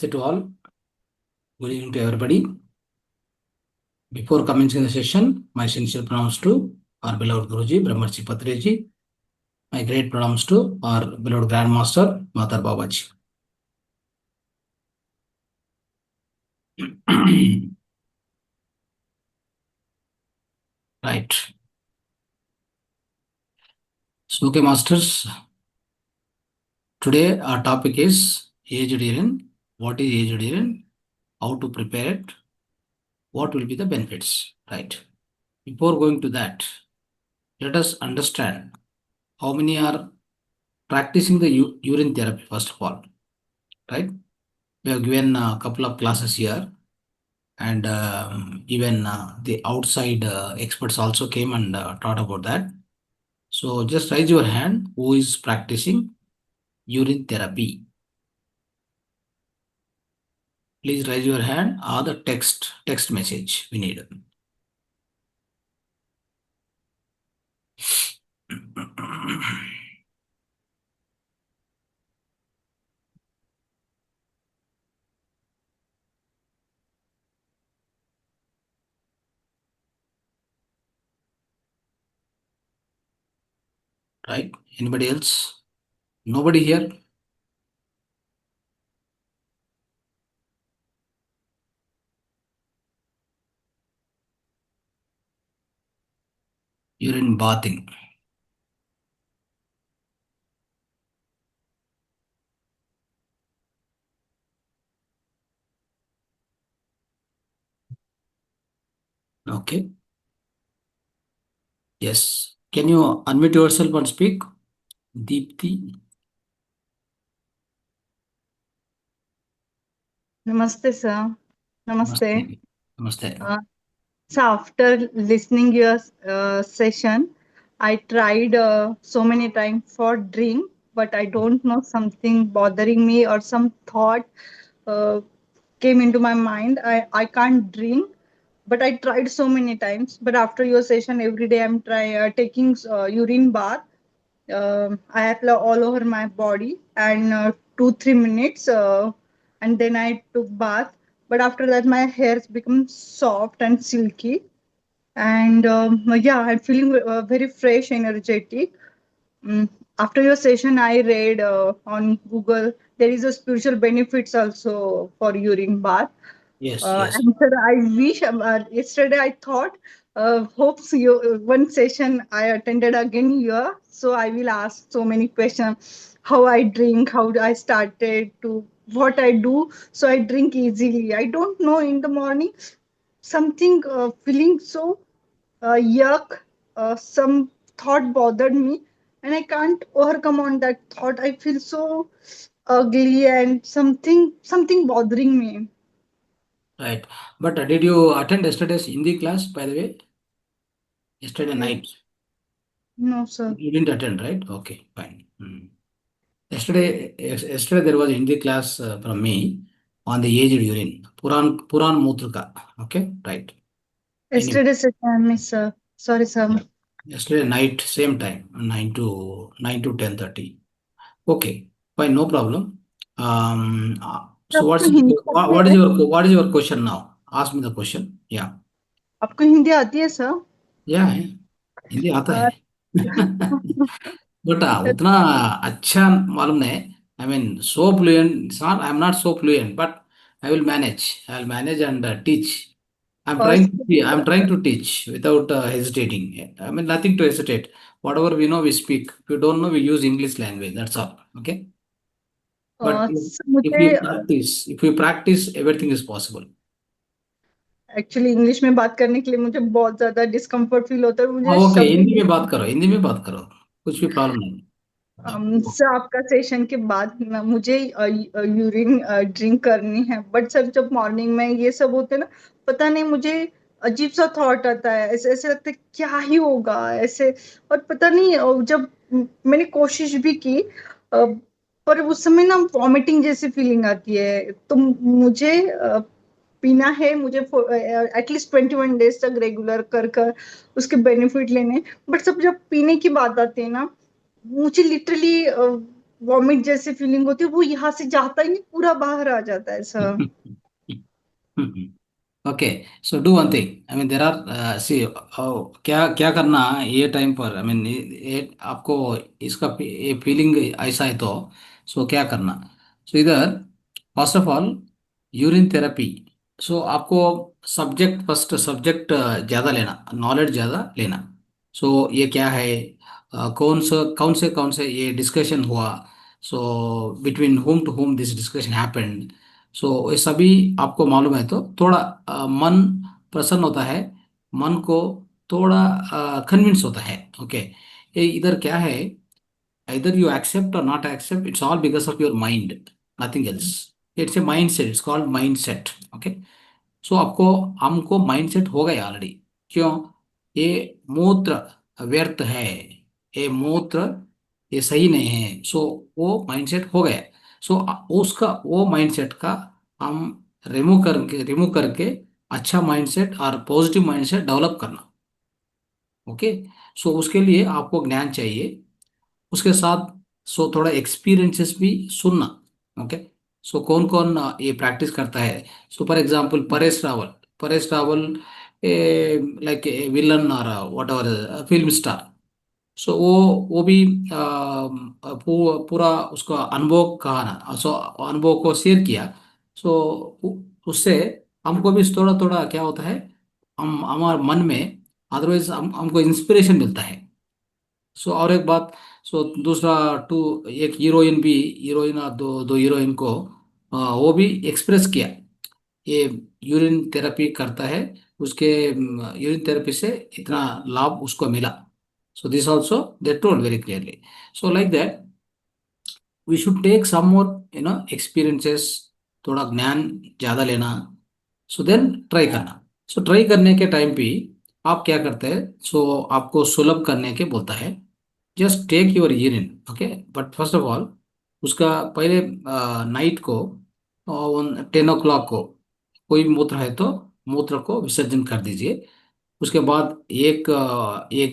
Namaste to all. Good evening to everybody. Before commencing the session, my sincere pronouns to our beloved Guruji, Brahmarshi Patriji. My great pronouns to our beloved Grandmaster, Mahavatar Babaji. Right. So, okay, Masters. Today our topic is aged urine. What is aged urine? How to prepare it? What will be the benefits? Right. Before going to that, let us understand how many are practicing the urine therapy first of all. Right. We have given a couple of classes here, and even the outside experts also came and taught about that. So just raise your hand who is practicing urine therapy. Please raise your hand or the text message we need. Right? Anybody else? Nobody here? Urine bathing. Okay. Yes. Can you unmute yourself and speak? Deepthi. Namaste, sir. Namaste. Namaste. Namaste. So after listening your session, I tried so many times for drink, but I don't know, something bothering me or some thought uh, came into my mind. I can't drink, but I tried so many times. But after your session, every day I'm taking urine bath. I apply all over my body and 2-3 minutes, and then I took bath. But after that, my hair's become soft and silky, and yeah, I'm feeling very fresh, energetic. Mm. After your session, I read on Google there is a spiritual benefits also for urine bath. Yes, yes. And sir, I wish yesterday I thought, hopes you one session I attended again here, so I will ask so many questions. How I drink, how I started to what I do, so I drink easily. I don't know, in the morning something feeling so yuck, some thought bothered me, and I can't overcome on that thought. I feel so ugly and something bothering me. Right. But did you attend yesterday's Hindi class, by the way? Yesterday Uh, night. no, sir. You didn't attend, right? Okay, fine. Yesterday there was a Hindi class from me on the aged urine. Puran Mutrika. Okay, right. Anyway, Yesterday session I miss, sir. Sorry, sir. yesterday night, same time, 9 to 10:30. Okay, fine, no problem. So आपको हिंदी आती है? what is your question now? Ask me the question. Yeah. आपको हिंदी आती है, sir? Yeah, Hindi आता Uh, है. But उतना अच्छा मालूम नहीं. I mean, so fluent. It's not. I'm not so fluent, but I will manage. I'll manage and teach. I'm trying to teach without hesitating. I mean, nothing to hesitate. Whatever we know, we speak. If you don't know, we use English language. That's all. Okay. But मुझे if you practice, everything is possible. Actually English में बात करने के लिए मुझे बहुत ज्यादा discomfort feel होता है, मुझे ओके, शब्द हिंदी में बात करो. हिंदी में बात करो. कुछ भी प्रॉब्लम नहीं. सर, आपका सेशन के बाद मुझे यूरिन ड्रिंक करनी है, बट सर जब मॉर्निंग में ये सब होते हैं ना, पता नहीं, मुझे अजीब सा थॉट आता है, ऐसे ऐसे लगता है क्या ही होगा ऐसे। और पता नहीं, जब मैंने कोशिश भी की, पर उस समय ना वॉमिटिंग जैसी फीलिंग आती है, तो मुझे पीना है, मुझे एटलीस्ट 21 डेज तक रेगुलर कर कर उसके बेनिफिट लेने। बट सब जब पीने की बात आती है ना, मुझे लिटरली वॉमिट जैसी फीलिंग होती है, वो यहाँ से जाता ही नहीं, पूरा बाहर आ जाता है sir. Okay, so do one thing. I mean, there are see क्या क्या करना ये टाइम पर, I mean ये आपको इसका ये फीलिंग ऐसा है तो सो क्या करना, सो इधर first of all urine therapy, so आपको सब्जेक्ट फर्स्ट सब्जेक्ट ज़्यादा लेना, नॉलेज ज़्यादा लेना। सो ये क्या है, कौन से ये डिस्कशन हुआ, so between home to home this discussion happened, so ये सभी आपको मालूम है तो थोड़ा मन प्रसन्न होता है, मन को थोड़ा कन्विंस होता है। ओके, ये इधर क्या है, either you accept or not accept, it's all because of your mind, nothing else. It's a mindset, it's called mindset. Okay, सो आपको हमको माइंडसेट हो गया ऑलरेडी। क्यों, ये मूत्र व्यर्थ है, ये मूत्र ये सही नहीं है, सो वो माइंडसेट हो गया। सो उसका वो माइंडसेट का हम रिमूव करके अच्छा माइंडसेट और पॉजिटिव माइंडसेट डेवलप करना। ओके, सो उसके लिए आपको ज्ञान चाहिए, उसके साथ सो थोड़ा एक्सपीरियंसेस भी सुनना। ओके, सो कौन कौन ये प्रैक्टिस करता है, so for example Paresh Rawal like a villain और व्हाट एवर फिल्म स्टार, सो वो भी पूरा उसका अनुभव कहा ना, सो अनुभव को शेयर किया। सो उससे हमको भी थोड़ा थोड़ा क्या होता है, हम हमारे मन में अदरवाइज हमको इंस्पिरेशन मिलता है। सो और एक बात, सो दूसरा टू, एक हीरोइन और दो दो हीरोइन को वो भी एक्सप्रेस किया, ये यूरिन थेरेपी करता है, उसके यूरिन थेरेपी से इतना लाभ उसको मिला। So this also they told very clearly. So like that we should take some more experiences, थोड़ा ज्ञान ज़्यादा लेना, सो देन ट्राई करना। सो ट्राई करने के टाइम पे आप क्या करते हैं, सो आपको सुलभ करने के बोलता है, just take your urine. Okay, but first of all उसका पहले नाइट को 10 o'clock को कोई मूत्र है तो मूत्र को विसर्जन कर दीजिए। उसके बाद एक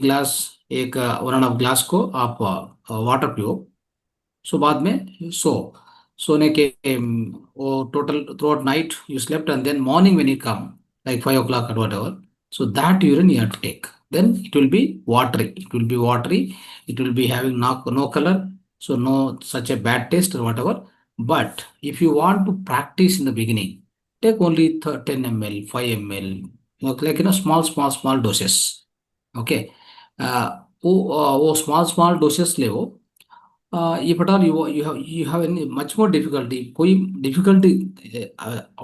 ग्लास, एक 1.5 ग्लास को आप वाटर पियो। सो बाद में सोने के वो total throughout night you slept and then morning when you come like 5 o'clock or whatever, so that urine you have to take, then it will be watery, it will be having no color, so no such a bad taste or whatever. But if you want to practice in the beginning, take only 10 ml 5 ml, like small doses. Okay, वो small doses ले वो, if at all you have any much more difficulty, कोई difficulty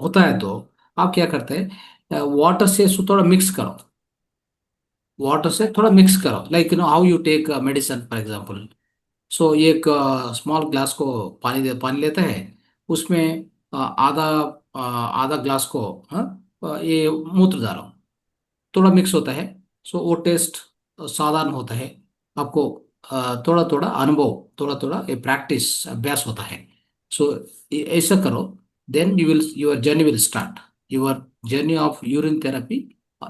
होता है तो आप क्या करते हैं, वाटर से थोड़ा मिक्स करो, वाटर से थोड़ा मिक्स करो, like how you take medicine for example. So एक स्मॉल ग्लास को पानी लेता है, उसमें आधा ग्लास को ये मूत्र डालो, थोड़ा मिक्स होता है, सो वो टेस्ट साधारण होता है। आपको थोड़ा थोड़ा अनुभव, थोड़ा थोड़ा ये प्रैक्टिस अभ्यास होता है। सो ऐसा करो, then your journey will start, your journey of urine therapy,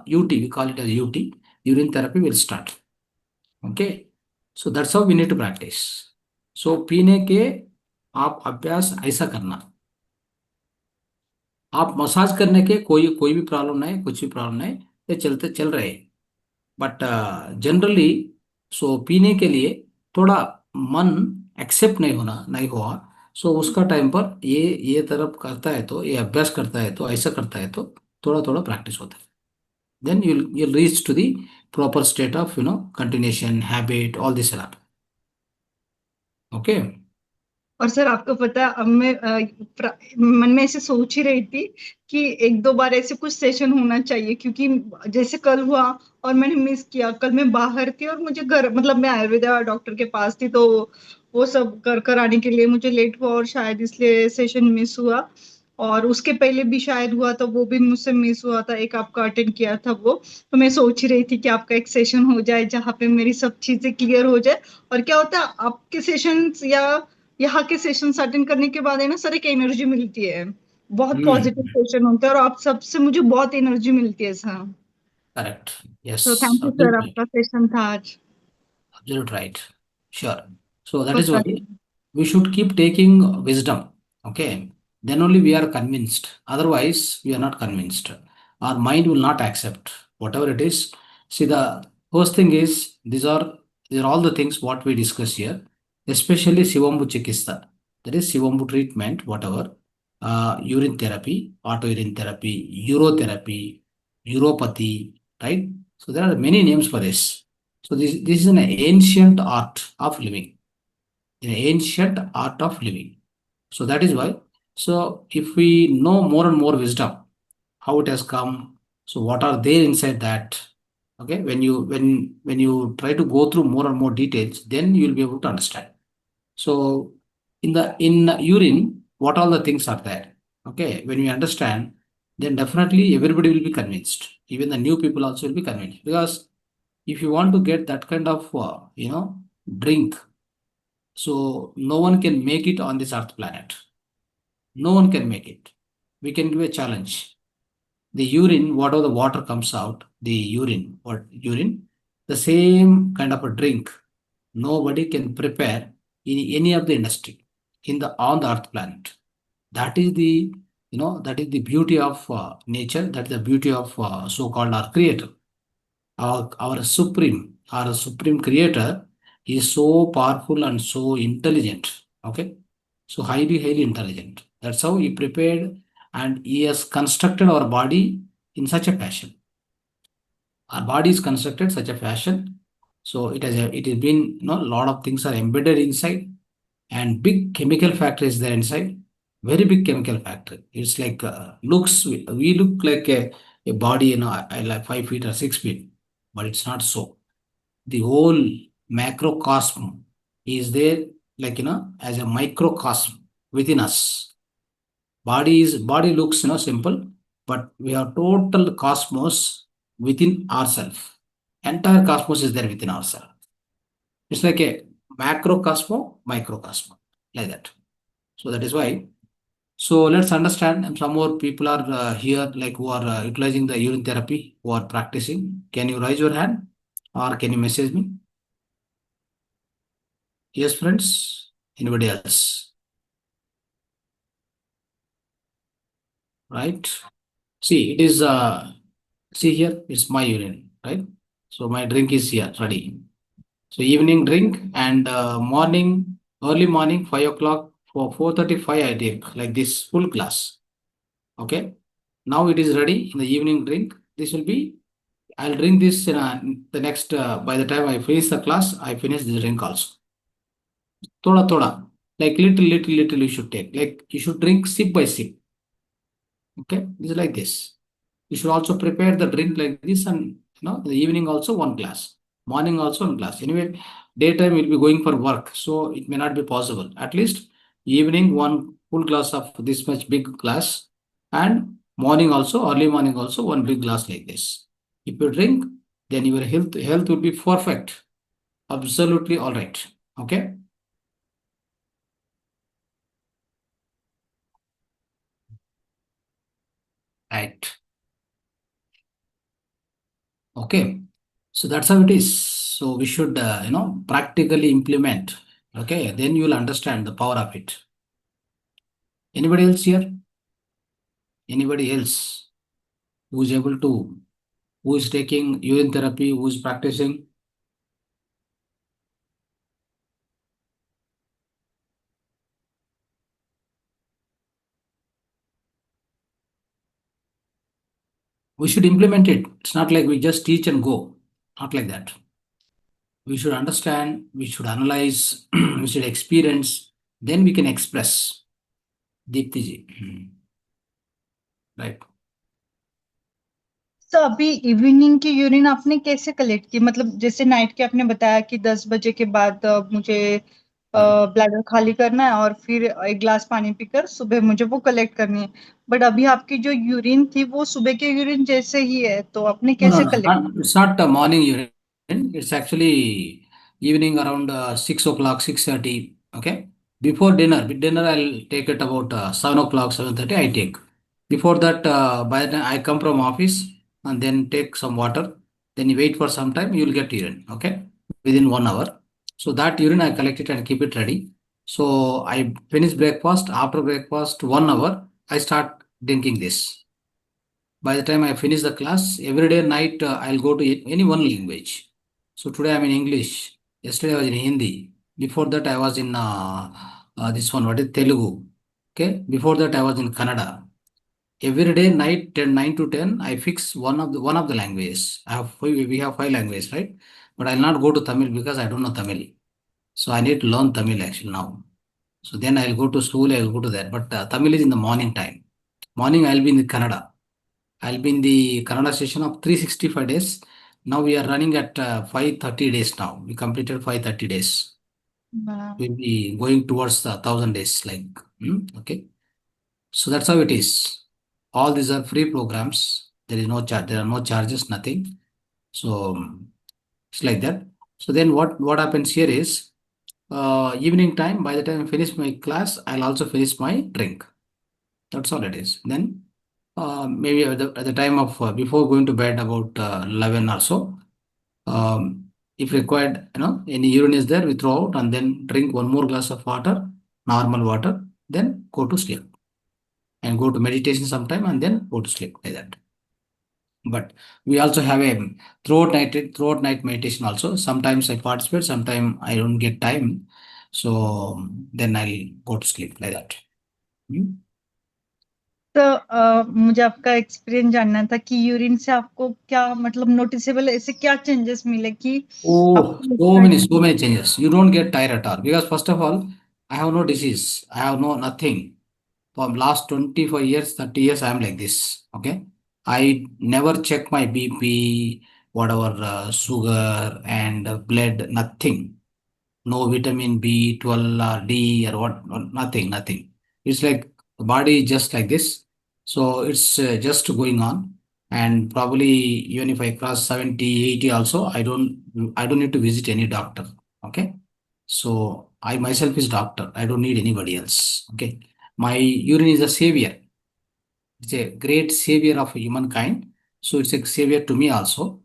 UT we call it as UT, urine therapy will start. Okay, so that's how we need to practice. So पीने के आप अभ्यास ऐसा करना, आप मसाज करने के कोई कोई भी प्रॉब्लम नहीं, कुछ भी प्रॉब्लम नहीं, ये चलते चल रहे। बट जनरली सो पीने के लिए थोड़ा मन एक्सेप्ट नहीं होना नहीं हुआ, सो उसका टाइम पर ये तरफ करता है तो ये अभ्यास करता है तो ऐसा करता है तो थोड़ा थोड़ा प्रैक्टिस होता है, then you'll reach to the proper state of continuation habit all this a lot. Okay. और सर आपको पता है, अब मैं मन में ऐसे सोच ही रही थी कि एक दो बार ऐसे कुछ सेशन होना चाहिए, क्योंकि जैसे कल हुआ और मैंने मिस किया। कल मैं बाहर थी और मुझे घर, मतलब मैं आयुर्वेदा डॉक्टर के पास थी, तो वो सब कर कर आने के लिए मुझे लेट हुआ और शायद इसलिए सेशन मिस हुआ। और उसके पहले भी शायद हुआ, तो वो भी मुझसे मिस हुआ था, एक आपका अटेंड किया था वो। तो मैं सोच ही रही थी कि आपका एक सेशन हो जाए जहाँ पे मेरी सब चीजें क्लियर हो जाए। और क्या होता है आपके सेशन या यहाँ के सेशन अटेंड करने के बाद है ना सर, एक एनर्जी मिलती है, बहुत पॉजिटिव हम्म। सेशन होता है, और आप सबसे मुझे बहुत एनर्जी मिलती है सर। करेक्ट। यस। तो थैंक यू सर, आपका सेशन था आज। Absolute right. Sure. So that is पता why नहीं। we should keep taking wisdom. Okay, then only we are convinced, otherwise we are not convinced. Our mind will not accept whatever it is. See, the first thing is, these are all the things what we discuss here, especially Shivambu Chikitsa, that is Shivambu treatment, whatever, urine therapy, auto urine therapy, urotherapy, uropathy, right? So there are many names for this. So this is an ancient art of living, an ancient art of living. So that is why. So if we know more and more wisdom, how it has come, so what are there inside that? Okay, when you try to go through more and more details, then you will be able to understand. So in urine, what all the things are there? Okay, when we understand, then definitely everybody will be convinced. Even the new people also will be convinced, because if you want to get that kind of drink, so no one can make it on this earth planet. No one can make it. We can give a challenge. The urine, whatever the water comes out, the urine, the same kind of a drink, nobody can prepare in any of the industry in the on the earth planet. That is the that is the beauty of nature. That is the beauty of so-called our creator. Our supreme creator is so powerful and so intelligent. Okay, so highly intelligent. That's how he prepared, and he has constructed our body in such a fashion. Our body is constructed such a fashion, so it has been, a lot of things are embedded inside, and big chemical factory is there inside. Very big chemical factory. It's like we look like a body, like 5 feet or 6 feet, but it's not so. The whole macrocosm is there, like, as a microcosm within us. Body looks, simple, but we have total cosmos within ourselves. Entire cosmos is there within ourselves. It's like a microcosm, like that. So that is why. So let's understand. And some more people are here, like, who are utilizing the urine therapy, who are practicing. Can you raise your hand, or can you message me? Yes, friends. Anybody else? Right? See, it is. See here, it's my urine, right? So my drink is here, ready. So evening drink, and morning, early morning, 5 o'clock, for 4:35 I take like this full glass. Okay. Now it is ready in the evening drink. This will be. I'll drink this in the next. By the time I finish the class, I finish the drink also. Thoda thoda, like little you should take. Like you should drink sip by sip. Okay, it's like this. You should also prepare the drink like this, and in the evening also one glass, morning also one glass. Anyway, daytime will be going for work, so it may not be possible. At least evening one full glass of this much big glass, and morning also, early morning also one big glass like this. If you drink, then your health will be perfect, absolutely all right. Okay, right. Okay. So that's how it is. So we should, practically implement. Okay. Then you will understand the power of it. Anybody else here? Anybody else who is able to, who is taking urine therapy, who is practicing? We should implement it. It's not like we just teach and go. Not like that. We should understand, we should analyze, we should experience, then we can express. Deepti ji. Right. तो अभी evening की urine आपने कैसे collect की? मतलब जैसे night के आपने बताया कि 10 बजे के बाद मुझे ब्लैडर खाली करना है और फिर एक ग्लास पानी पीकर सुबह मुझे वो कलेक्ट करनी है। बट अभी आपकी जो यूरिन थी वो सुबह के यूरिन जैसे ही है, तो आपने No, no, कैसे no. Collect? It's not a morning urine. It's actually evening around 6 o'clock, 6:30. Okay. Before dinner, with dinner I'll take it about 7 o'clock, 7:30. I take. Before that, by the time I come from office, and then take some water. Then you wait for some time. You'll get urine. Okay, within 1 hour. So that urine I collect it and keep it ready. So I finish breakfast. After breakfast, 1 hour, I start drinking this. By the time I finish the class, every day night I'll go to any one language. So today I'm in English. Yesterday I was in Hindi. Before that I was in this one. What is Telugu? Okay. Before that I was in Kannada. Every day night 9 to 10 I fix one of the languages. We have five languages, right? But I'll not go to Tamil because I don't know Tamil. So I need to learn Tamil actually now. So then I'll go to school, I'll go to that. But Tamil is in the morning time. Morning I'll be in the Kannada. I'll be in the Kannada session of 365 days. Now we are running at 530 days now. We completed 530 days. Wow. We'll be going towards the 1000 days. Okay. So that's how it is. All these are free programs. There is no charge. There are no charges. Nothing. So it's like that. So then what happens here is evening time. By the time I finish my class, I'll also finish my drink. That's all it is. Then maybe at the time of before going to bed about 11 or so, if required, any urine is there, we throw out and then drink one more glass of water, normal water, then go to sleep and go to meditation sometime and then go to sleep like that. But we also have a throughout night meditation also. Sometimes I participate, sometimes I don't get time. So then I'll go to sleep like that. Hmm? तो मुझे आपका experience जानना था कि urine से आपको क्या मतलब नोटिसेबल ऐसे क्या चेंजेस मिले कि Oh, आपको so लगता है many, so many changes. You don't get tired at all because first of all, I have no disease. I have no nothing. For last 25 years, 30 years, I am like this. Okay. I never check my BP, whatever sugar and blood, nothing. No vitamin B12 or D or what, nothing, nothing. It's like the body is just like this. So it's just going on. And probably even if I cross 70, 80 also, I don't need to visit any doctor. Okay. So I myself is doctor. I don't need anybody else. Okay. My urine is a savior. It's a great savior of humankind. So it's a savior to me also.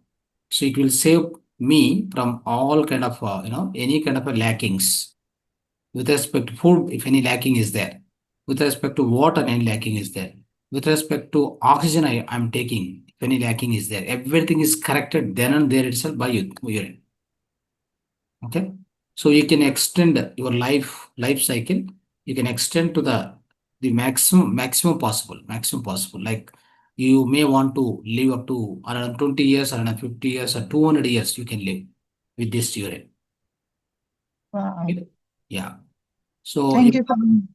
So it will save me from all kind of any kind of a lackings with respect to food if any lacking is there, with respect to water any lacking is there, with respect to oxygen I'm taking if any lacking is there, everything is corrected then and there itself by urine. Okay, so you can extend your life cycle. You can extend to the maximum possible. Like you may want to live up to around 20 years, around 50 years, or 200 years. You can live with this urine. Wow Okay? Yeah. So thank if you so much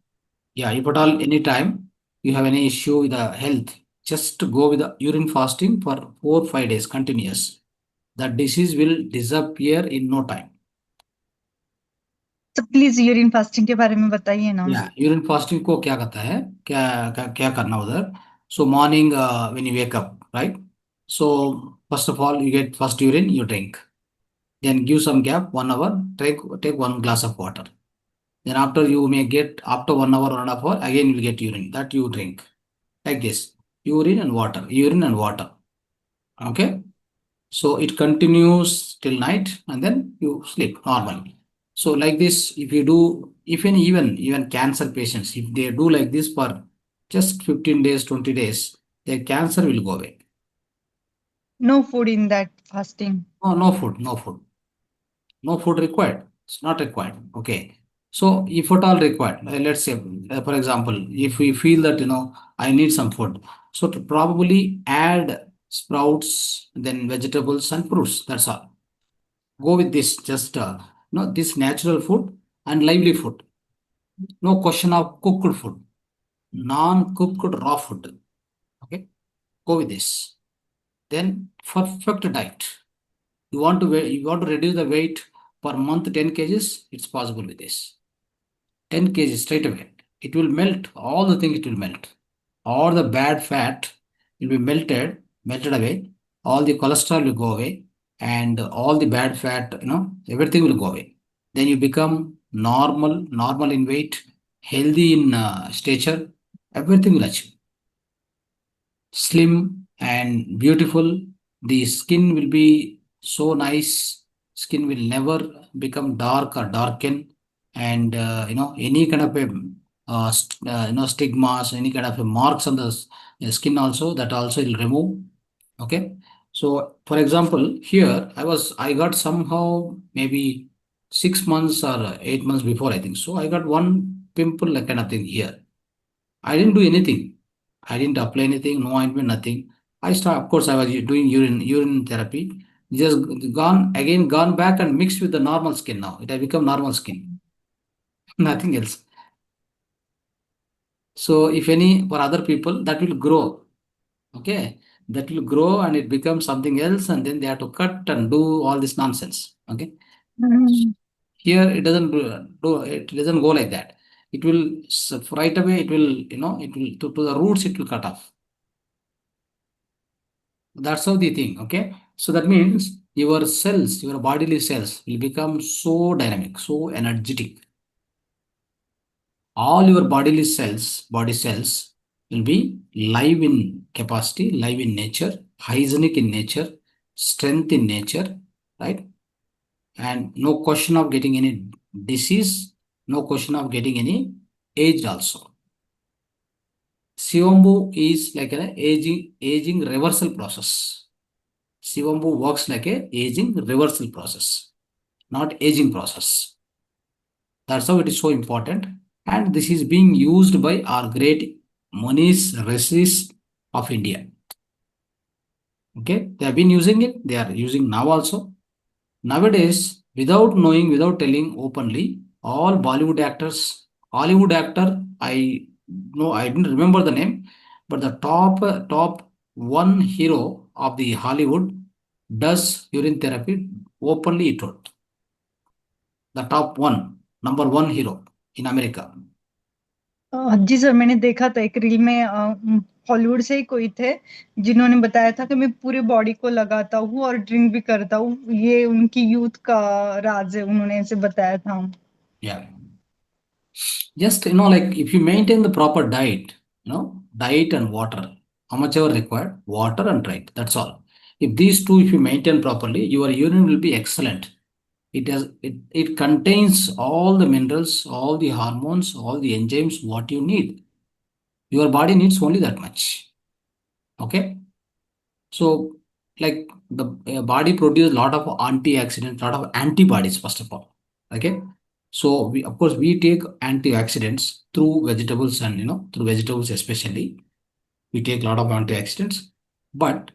yeah, if at all anytime you have any issue with the health, just go with the urine fasting for 4 5 days continuous. That disease will disappear in no time. तो please urine fasting के बारे में बताइए ना Yeah, urine fasting को क्या कहता है? क्या करना उधर? So morning when you wake up, right? So first of all you get first urine, you drink. Then give some gap, 1 hour, take one glass of water. Then after you may get after 1 hour, 1.5 hour, again you get urine that you drink. Like this. Urine and water, urine and water. Okay. So it continues till night and then you sleep normally. So like this, if you do, even cancer patients, if they do like this for just 15 days, 20 days, their cancer will go away. No food in that fasting No, no food, no food. No food required. It's not required. Okay. So if at all required, let's say, for example, if we feel that, I need some food, so to probably add sprouts, then vegetables and fruits. That's all. Go with this, just, this natural food and lively food. No question of cooked food, non-cooked raw food. Okay. Go with this. Then perfect diet. You want to reduce the weight per month 10 kgs, it's possible with this. 10 kgs straight away. It will melt, all the things it will melt. All the bad fat will be melted away. All the cholesterol will go away, and all the bad fat, everything will go away. Then you become normal in weight, healthy in stature, everything will achieve. Slim and beautiful. The skin will be so nice. Skin will never become dark or darken, and any kind of a stigmas, any kind of a marks on the skin also, that also will remove. Okay. So for example, here I got somehow maybe 6 months or 8 months before, I think so, I got one pimple like kind of thing here. I didn't do anything. I didn't apply anything, no ointment, nothing. Of course, I was doing urine therapy. Just gone back and mixed with the normal skin now. It has become normal skin, nothing else. So, if any for other people, that will grow. Okay, that will grow and it becomes something else, and then they have to cut and do all this nonsense. Okay, Mm. here it doesn't it doesn't go like that. It will right away. It will it will to the roots. It will cut off. That's how the thing, okay? So that means your cells, your bodily cells will become so dynamic, so energetic. All your bodily cells, body cells will be live in capacity, live in nature, hygienic in nature, strength in nature, right? And no question of getting any disease, no question of getting any age also. Sivambu is like an aging reversal process. Sivambu works like a aging reversal process, not aging process. That's how it is so important. And this is being used by our great Manish Rishis of India. Okay, they have been using it, they are using now also. Nowadays, without knowing, without telling openly, all Bollywood actors, Hollywood actor, I know I didn't remember the name, but the top one hero of the Hollywood does urine therapy openly. It told the top one, number one hero in America. जी sir, मैंने देखा था एक reel में, Hollywood से ही कोई थे जिन्होंने बताया था कि मैं पूरे बॉडी को लगाता हूँ और ड्रिंक भी करता हूँ, ये उनकी यूथ का राज है, उन्होंने ऐसे बताया था. Yeah. Just, like if you maintain the proper diet, diet and water, how much ever required, water and diet, that's all. If these two, if you maintain properly, your urine will be excellent. It contains all the minerals, all the hormones, all the enzymes, what you need. Your body needs only that much. Okay. So, like the body produces a lot of antioxidants, lot of antibodies, first of all. Okay. So we, of course, we take antioxidants through vegetables, and through vegetables especially, we take a lot of antioxidants. But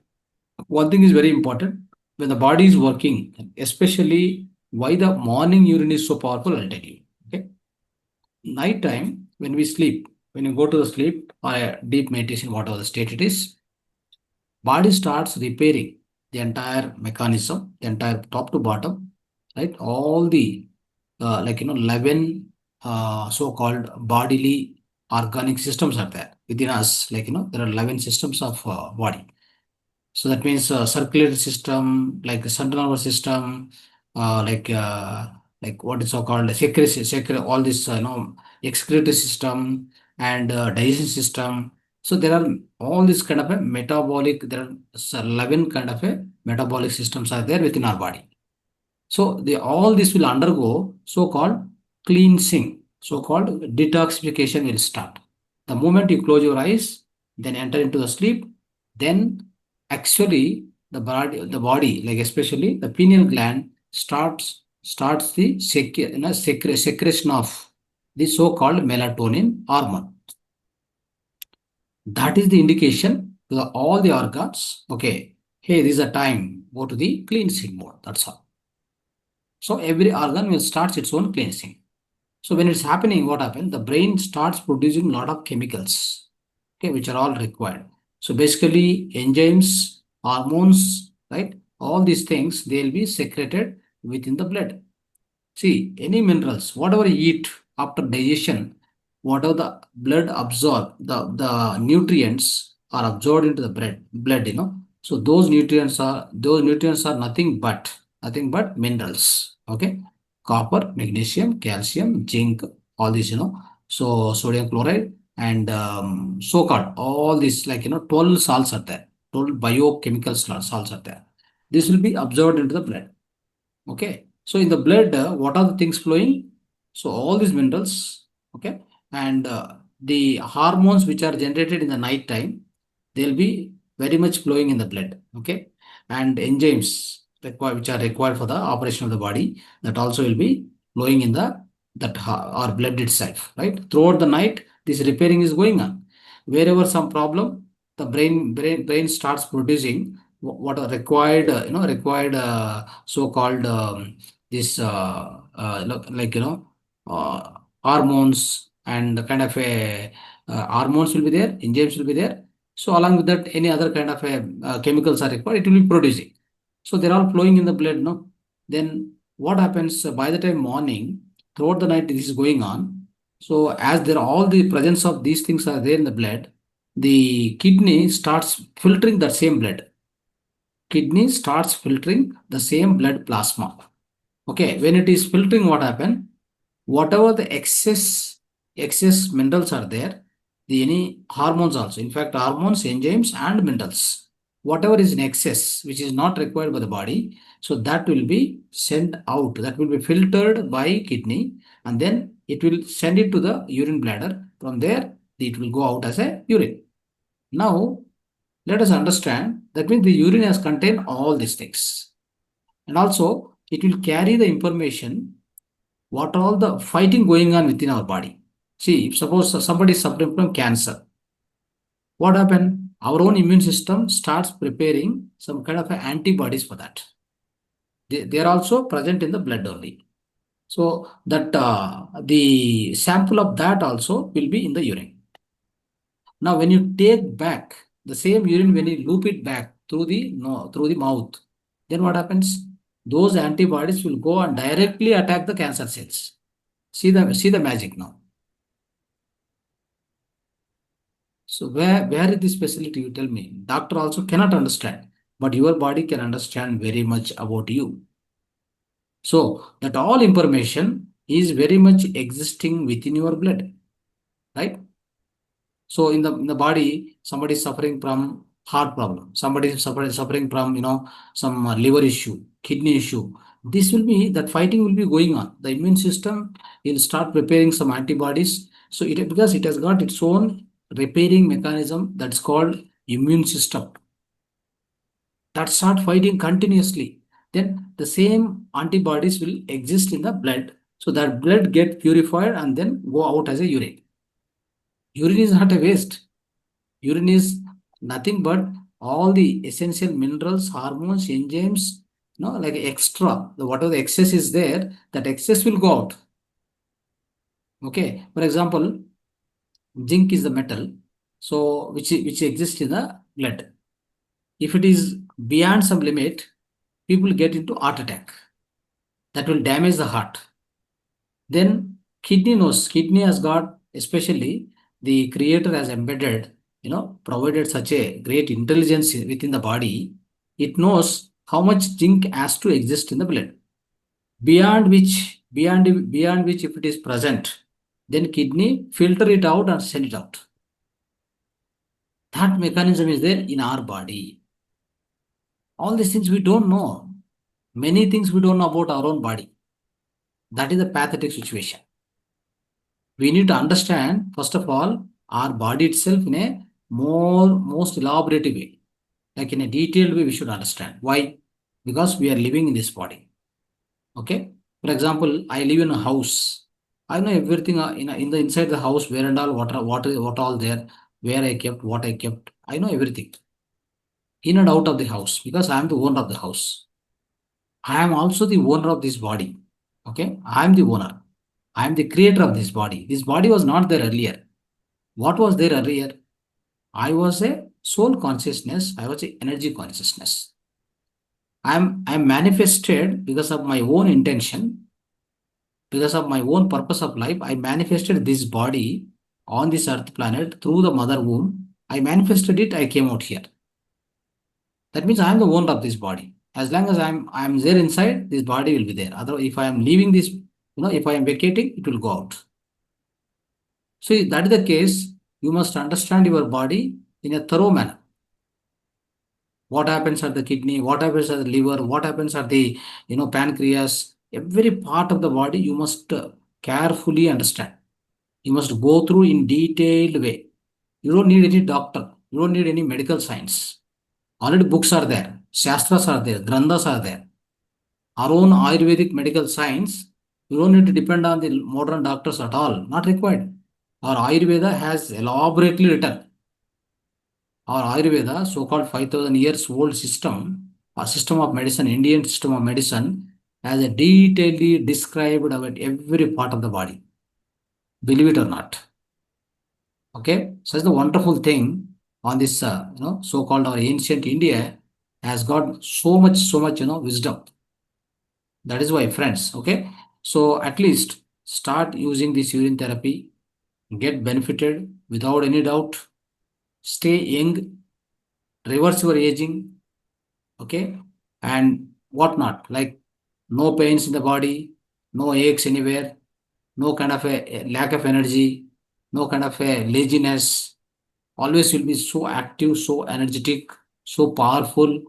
one thing is very important: when the body is working, especially why the morning urine is so powerful, I'll tell you. Okay. Night time, when we sleep, when you go to the sleep or a deep meditation, whatever the state it is, body starts repairing the entire mechanism, the entire top to bottom, right? All the 11 so-called bodily organic systems are there within us. There are 11 systems of body. So that means circulatory system, like the central nervous system, uh, like uh, like what is so called all this excretory system and digestion system. So there are all this kind of a metabolic. There are 11 kind of a metabolic systems are there within our body. So all this will undergo so-called cleansing, so-called detoxification will start. The moment you close your eyes, then enter into the sleep, then actually the body, like especially the pineal gland, starts the secretion of the so-called melatonin hormone. That is the indication to all the organs. Okay, hey, this is a time. Go to the cleansing mode. That's all. So every organ will start its own cleansing. So when it's happening, what happens? The brain starts producing a lot of chemicals, okay, which are all required. So basically, enzymes, hormones, right? All these things, they'll be secreted within the blood. See, any minerals, whatever you eat after digestion, whatever the blood absorb, the nutrients are absorbed into the blood. So those nutrients are nothing but minerals. Okay. Copper, magnesium, calcium, zinc, all these. So sodium chloride and so-called all these 12 salts are there. 12 biochemical salts are there. This will be absorbed into the blood. Okay. So in the blood, what are the things flowing? So all these minerals, okay, and the hormones which are generated in the night time, they'll be very much flowing in the blood, okay, and enzymes which are required for the operation of the body, that also will be flowing in the our blood itself, right? Throughout the night, this repairing is going on. Wherever some problem, the brain starts producing what are required, required so-called this like uh, hormones and kind of a hormones will be there, enzymes will be there. So along with that, any other kind of a chemicals are required, it will be producing. So they're all flowing in the blood, no? Then what happens by the time morning, throughout the night, this is going on. So as there all the presence of these things are there in the blood, the kidney starts filtering that same blood. Kidney starts filtering the same blood plasma. Okay, when it is filtering, what happen? Whatever the excess minerals are there, the any hormones also. In fact, hormones, enzymes, and minerals. Whatever is in excess, which is not required by the body, so that will be sent out. That will be filtered by kidney, and then it will send it to the urine bladder. From there, it will go out as a urine. Now, let us understand that means the urine has contained all these things, and also it will carry the information what all the fighting going on within our body. See, if suppose somebody is suffering from cancer, what happen? Our own immune system starts preparing some kind of antibodies for that. They are also present in the blood only. So that the sample of that also will be in the urine. Now, when you take back the same urine, when you loop it back through the no, through the mouth, then what happens? Those antibodies will go and directly attack the cancer cells. See the magic now. So where is this facility? You tell me. Doctor also cannot understand, but your body can understand very much about you. So that all information is very much existing within your blood, right? So in the body, somebody is suffering from heart problem. Somebody is suffering from some liver issue, kidney issue. This will be that fighting will be going on. The immune system will start preparing some antibodies. So it because it has got its own repairing mechanism that's called immune system that start fighting continuously. Then the same antibodies will exist in the blood. So that blood get purified and then go out as a urine. Urine is not a waste. Urine is nothing but all the essential minerals, hormones, enzymes, like extra. Whatever the excess is there, that excess will go out. Okay. For example, zinc is the metal, so which exists in the blood. If it is beyond some limit, people get into heart attack. That will damage the heart. Then kidney has got, especially the creator has embedded, provided such a great intelligence within the body. It knows how much zinc has to exist in the blood. Beyond which if it is present, then kidney filter it out and send it out. That mechanism is there in our body. All these things we don't know. Many things we don't know about our own body. That is a pathetic situation. We need to understand, first of all, our body itself in a most elaborate way. Like in a detailed way, we should understand. Why? Because we are living in this body. Okay? For example, I live in a house. I know everything in the inside the house, where and all, what all there, where I kept, what I kept. I know everything. In and out of the house, because I am the owner of the house. I am also the owner of this body. Okay? I am the owner. I am the creator of this body. This body was not there earlier. What was there earlier? I was a soul consciousness. I was a energy consciousness. I'm manifested because of my own intention, because of my own purpose of life. I manifested this body on this earth planet through the mother womb. I manifested it. I came out here. That means I am the owner of this body. As long as I'm there inside, this body will be there. Otherwise, if I am leaving this, if I am vacating, it will go out. So if that is the case, you must understand your body in a thorough manner. What happens at the kidney, what happens at the liver, what happens at the pancreas, every part of the body you must carefully understand. You must go through in detailed way. You don't need any doctor. You don't need any medical science. Already books are there. Shastras are there. Granthas are there. Our own Ayurvedic medical science, you don't need to depend on the modern doctors at all. Not required. Our Ayurveda has elaborately written. Our Ayurveda, so-called 5,000 years old system, a system of medicine, Indian system of medicine, has a detailedly described about every part of the body. Believe it or not. Okay, so it's the wonderful thing on this, so-called our ancient India has got so much, wisdom. That is why, friends. Okay, so at least start using this urine therapy, get benefited without any doubt. Stay young, reverse your aging. Okay, and whatnot, like no pains in the body, no aches anywhere, no kind of a lack of energy, no kind of a laziness. Always will be so active, so energetic, so powerful,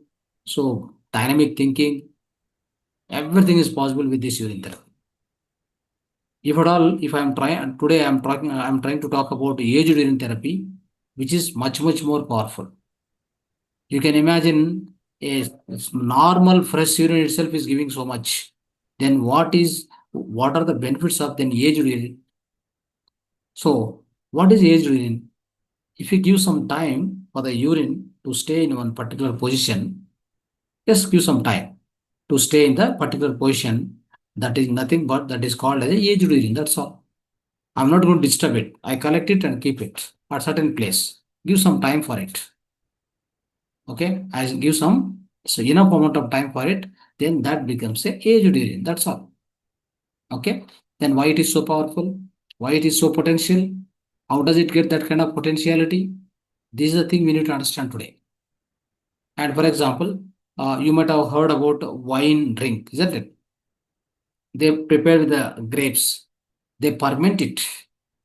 so dynamic thinking. Everything is possible with this urine therapy. If at all, if I'm trying today, I'm trying to talk about aged urine therapy, which is much more powerful. You can imagine a normal fresh urine itself is giving so much. Then what are the benefits of then aged urine? So what is aged urine? If you give some time for the urine to stay in one particular position, just give some time to stay in the particular position. That is nothing but that is called as a aged urine. That's all. I'm not going to disturb it. I collect it and keep it at certain place. Give some time for it. Okay, I give some so enough amount of time for it, then that becomes a aged urine. That's all. Okay, then why it is so powerful? Why it is so potential? How does it get that kind of potentiality? This is the thing we need to understand today. And for example, you might have heard about wine drink, isn't it? They prepare with the grapes. They ferment it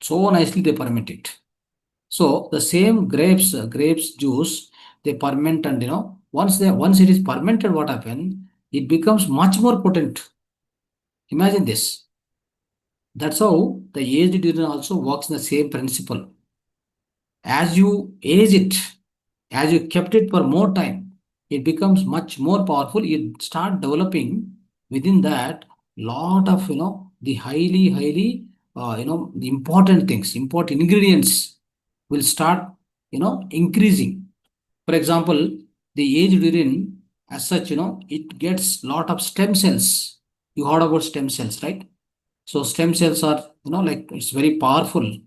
so nicely. They ferment it. So the same grapes juice, they ferment, and once it is fermented, what happens? It becomes much more potent. Imagine this. That's how the aged urine also works in the same principle. As you age it, as you kept it for more time, it becomes much more powerful. It start developing within that lot of the highly the important things, important ingredients will start increasing. For example, the aged urine as such, it gets lot of stem cells. You heard about stem cells, right? So stem cells are like it's very powerful.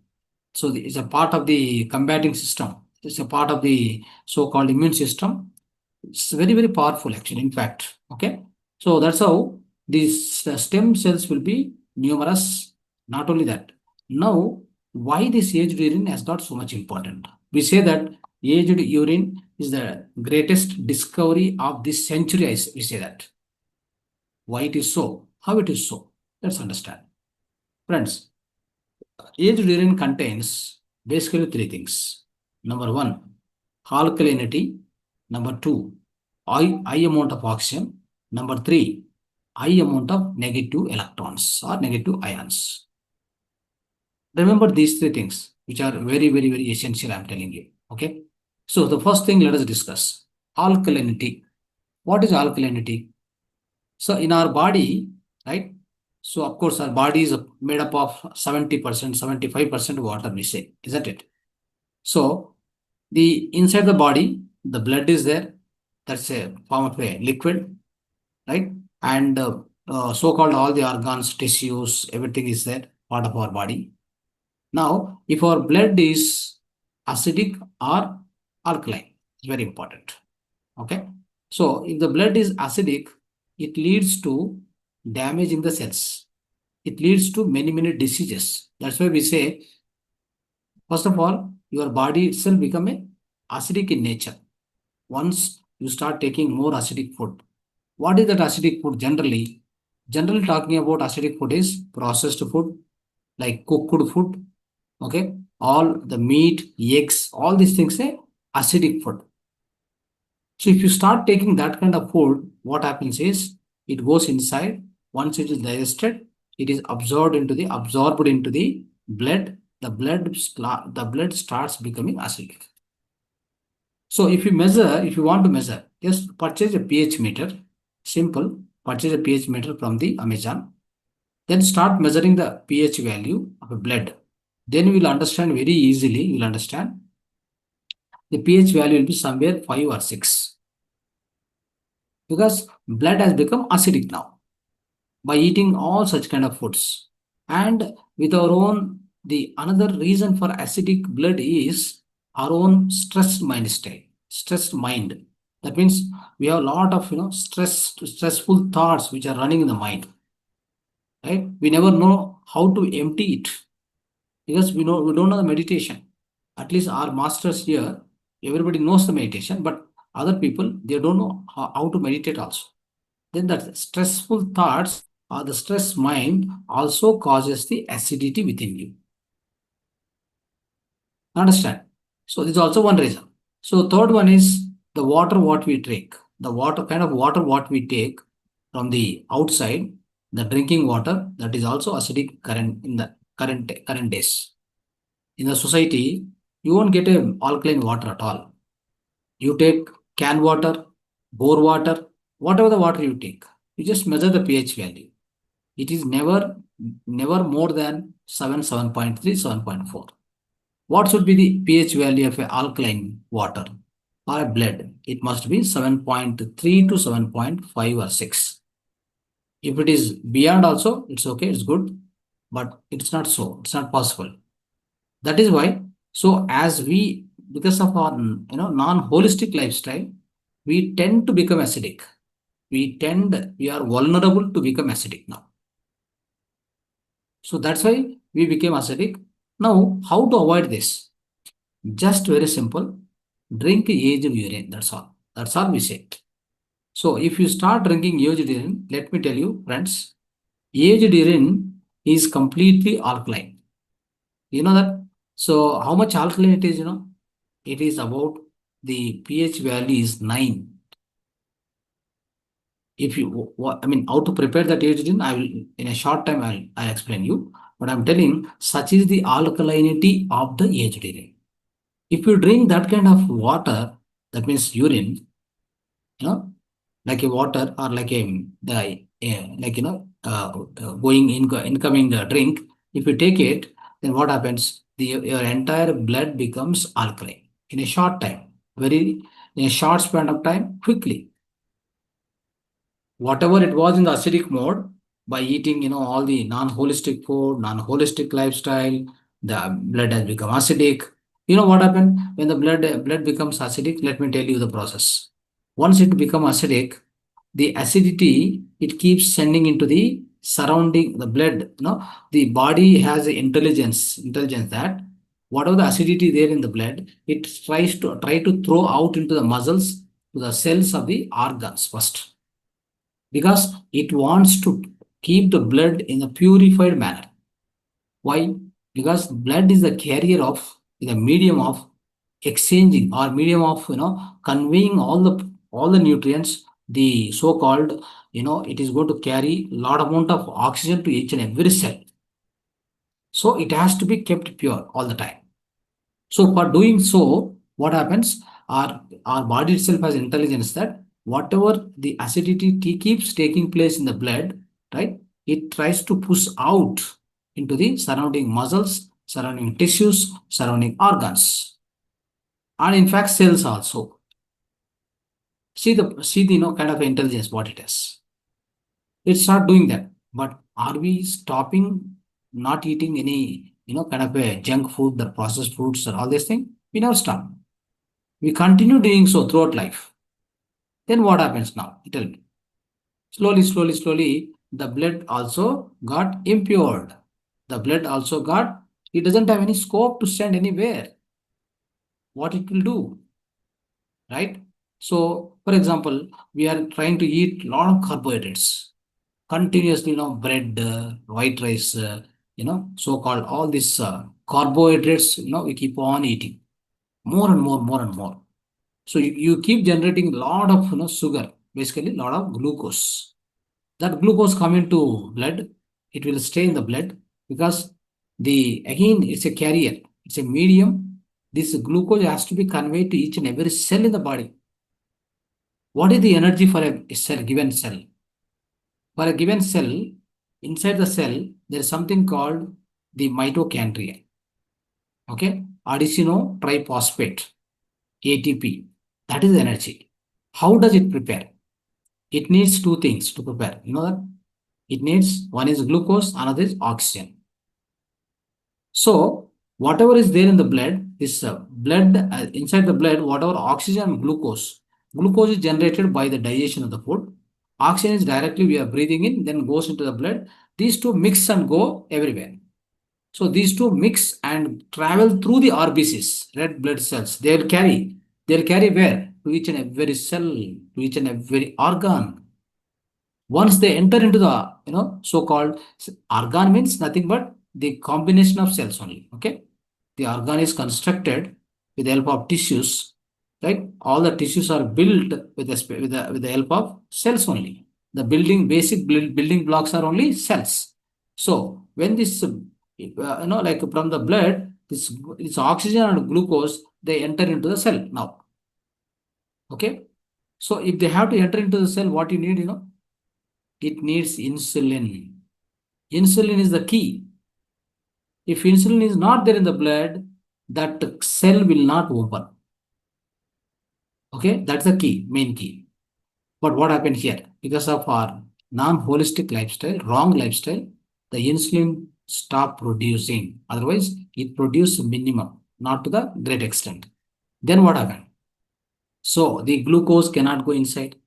So it's a part of the combating system. It's a part of the so-called immune system. It's very powerful actually, in fact. Okay. So that's how these stem cells will be numerous. Not only that. Now, why this aged urine has got so much important? We say that aged urine is the greatest discovery of this century. We say that. Why it is so? How it is so? Let's understand. Friends, aged urine contains basically three things. Number one, alkalinity. Number two, high amount of oxygen. Number three, high amount of negative electrons or negative ions. Remember these three things, which are very essential, I'm telling you. Okay. So the first thing, let us discuss alkalinity. What is alkalinity? So in our body, right? So of course our body is made up of 70%, 75% water, we say, isn't it? So the inside the body, the blood is there. That's a form of a liquid, right? And so-called all the organs, tissues, everything is there, part of our body. Now, if our blood is acidic or alkaline, it's very important. Okay. So if the blood is acidic, it leads to damage in the cells. It leads to many diseases. That's why we say, first of all, your body itself become a acidic in nature. Once you start taking more acidic food. What is that acidic food generally? Generally talking about acidic food is processed food, like cooked food. Okay. All the meat, eggs, all these things are acidic food. So if you start taking that kind of food, what happens is it goes inside. Once it is digested, it is absorbed into the blood. The blood starts becoming acidic. So if you want to measure, just purchase a pH meter. Simple. Purchase a pH meter from the Amazon. Then start measuring the pH value of a blood. Then you will understand very easily. You will understand the pH value will be somewhere 5 or 6, because blood has become acidic now by eating all such kind of foods. And with our own, the another reason for acidic blood is our own stressed mind state, stressed mind. That means we have a lot of stressful thoughts which are running in the mind. Right? We never know how to empty it, because we don't know the meditation. At least our masters here, everybody knows the meditation, but other people they don't know how to meditate also. Then that stressful thoughts or the stress mind also causes the acidity within you. Understand? So this is also one reason. So third one is the water what we drink. The water kind of water what we take from the outside, the drinking water, that is also acidic current in the current days. In the society, you won't get a alkaline water at all. You take can water, bore water, whatever the water you take, you just measure the pH value. It is never more than 7, 7.3, 7.4. What should be the pH value of a alkaline water or a blood? It must be 7.3 to 7.5 or 6. If it is beyond also, it's okay, it's good, but it's not so. It's not possible. That is why, so as we, because of our non-holistic lifestyle, we tend to become acidic. We are vulnerable to become acidic now. So that's why we became acidic. Now, how to avoid this? Just very simple. Drink aged urine. That's all. That's all we say. So if you start drinking aged urine, let me tell you, friends, aged urine is completely alkaline. You know that? So how much alkaline it is, It is about the pH value is 9. If you, how to prepare that aged urine, I will, in a short time, I'll explain you. But I'm telling, such is the alkalinity of the aged urine. If you drink that kind of water, that means urine, like a water or like incoming drink, if you take it, then what happens? Your entire blood becomes alkaline in a short time, in a short span of time, quickly. Whatever it was in the acidic mode, by eating, all the non-holistic food, non-holistic lifestyle, the blood has become acidic. You know what happened when the blood becomes acidic? Let me tell you the process. Once it becomes acidic, the acidity it keeps sending into the surrounding the blood. The body has the intelligence that whatever the acidity there in the blood, it try to throw out into the muscles, to the cells of the organs first, because it wants to keep the blood in a purified manner. Why? Because blood is the carrier of, the medium of exchanging, or medium of conveying all the nutrients, the so-called, it is going to carry lot amount of oxygen to each and every cell. So it has to be kept pure all the time. So for doing so, what happens? Our body itself has intelligence that whatever the acidity keeps taking place in the blood, right? It tries to push out into the surrounding muscles, surrounding tissues, surrounding organs, and in fact cells also. See the kind of intelligence what it is. It's not doing that. But are we stopping not eating any kind of a junk food, the processed foods, or all these things? We never stop. We continue doing so throughout life. Then what happens now? Tell me. Slowly, the blood also got impaired. The blood also got, it doesn't have any scope to send anywhere. What it will do, right? So, for example, we are trying to eat a lot of carbohydrates continuously, bread, white rice, so-called all these carbohydrates, we keep on eating more and more, more and more. So you keep generating a lot of sugar, basically a lot of glucose. That glucose come into blood, it will stay in the blood because again, it's a carrier, it's a medium. This glucose has to be conveyed to each and every cell in the body. What is the energy for a cell, given cell? For a given cell, inside the cell, there is something called the mitochondria. Okay, adeno triphosphate, ATP. That is energy. How does it prepare? It needs two things to prepare. You know that? It needs, one is glucose, another is oxygen. So, whatever is there in the blood, this blood, inside the blood, whatever oxygen and glucose is generated by the digestion of the food. Oxygen is directly we are breathing in, then goes into the blood. These two mix and go everywhere. So these two mix and travel through the RBCs, red blood cells. They'll carry where? To each and every cell, to each and every organ. Once they enter into the, so-called organ means nothing but the combination of cells only. Okay. The organ is constructed with the help of tissues, right? All the tissues are built with the help of cells only. The basic building blocks are only cells. So when this, like from the blood, this oxygen and glucose, they enter into the cell now. Okay. So if they have to enter into the cell, what you need, it needs insulin. Insulin is the key. If insulin is not there in the blood, that cell will not open. Okay, that's the key, main key. But what happened here? Because of our non-holistic lifestyle, wrong lifestyle, the insulin stopped producing. Otherwise, it produced minimum, not to the great extent. Then what happened? So the glucose cannot go inside.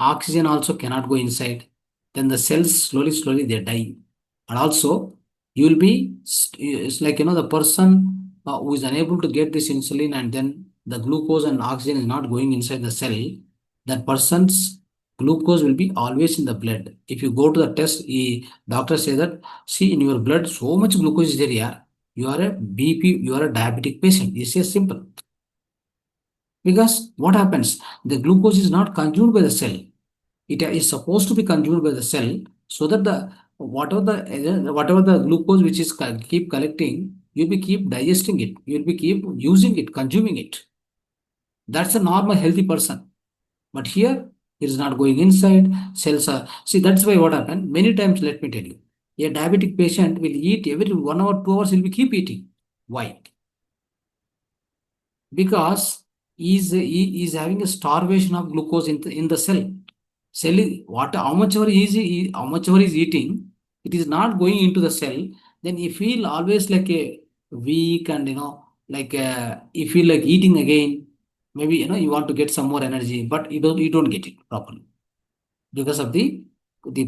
Oxygen also cannot go inside. Then the cells slowly they die. And also you will be, it's like, the person who is unable to get this insulin and then the glucose and oxygen is not going inside the cell, that person's glucose will be always in the blood. If you go to the test, doctor say that, see, in your blood so much glucose is there, yeah, you are a BP, you are a diabetic patient. It's just simple. Because what happens? The glucose is not consumed by the cell. It is supposed to be consumed by the cell, so that the whatever the glucose which is keep collecting, you'll be keep digesting it. You'll be keep using it, consuming it. That's a normal healthy person. But here it is not going inside. Cells are, see, that's why what happened many times. Let me tell you, a diabetic patient will eat every 1 hour, 2 hours. He'll be keep eating. Why? Because he is having a starvation of glucose in the cell. Cell is what, how much ever is eating, it is not going into the cell. Then you feel always like a weak and like you feel like eating again. Maybe you want to get some more energy, but you don't get it properly because of the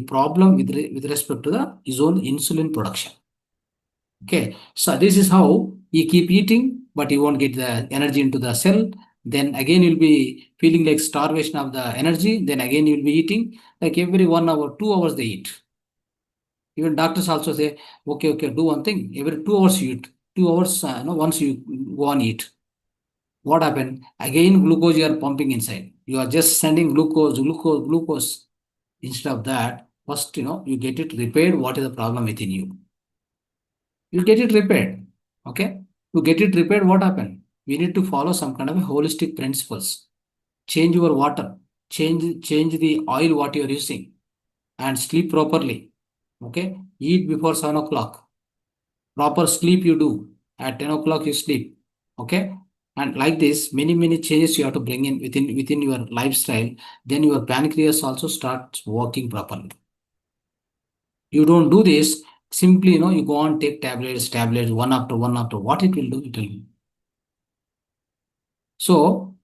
problem with respect to his own insulin production. Okay, so this is how you keep eating, but you won't get the energy into the cell. Then again, you'll be feeling like starvation of the energy. Then again, you'll be eating like every 1 hour, 2 hours they eat. Even doctors also say, okay, do one thing. Every 2 hours you eat. 2 hours, once you go on eat. What happened? Again, glucose you are pumping inside. You are just sending glucose. Instead of that, first, you get it repaired. What is the problem within you? You get it repaired. Okay. To get it repaired, what happened? We need to follow some kind of a holistic principles. Change your water. Change the oil what you are using, and sleep properly. Okay. Eat before 7 o'clock. Proper sleep you do. At 10 o'clock you sleep. Okay. And like this, many changes you have to bring in within your lifestyle. Then your pancreas also starts working properly. You don't do this simply, you go on take tablets, one after one after. What it will do? It will. So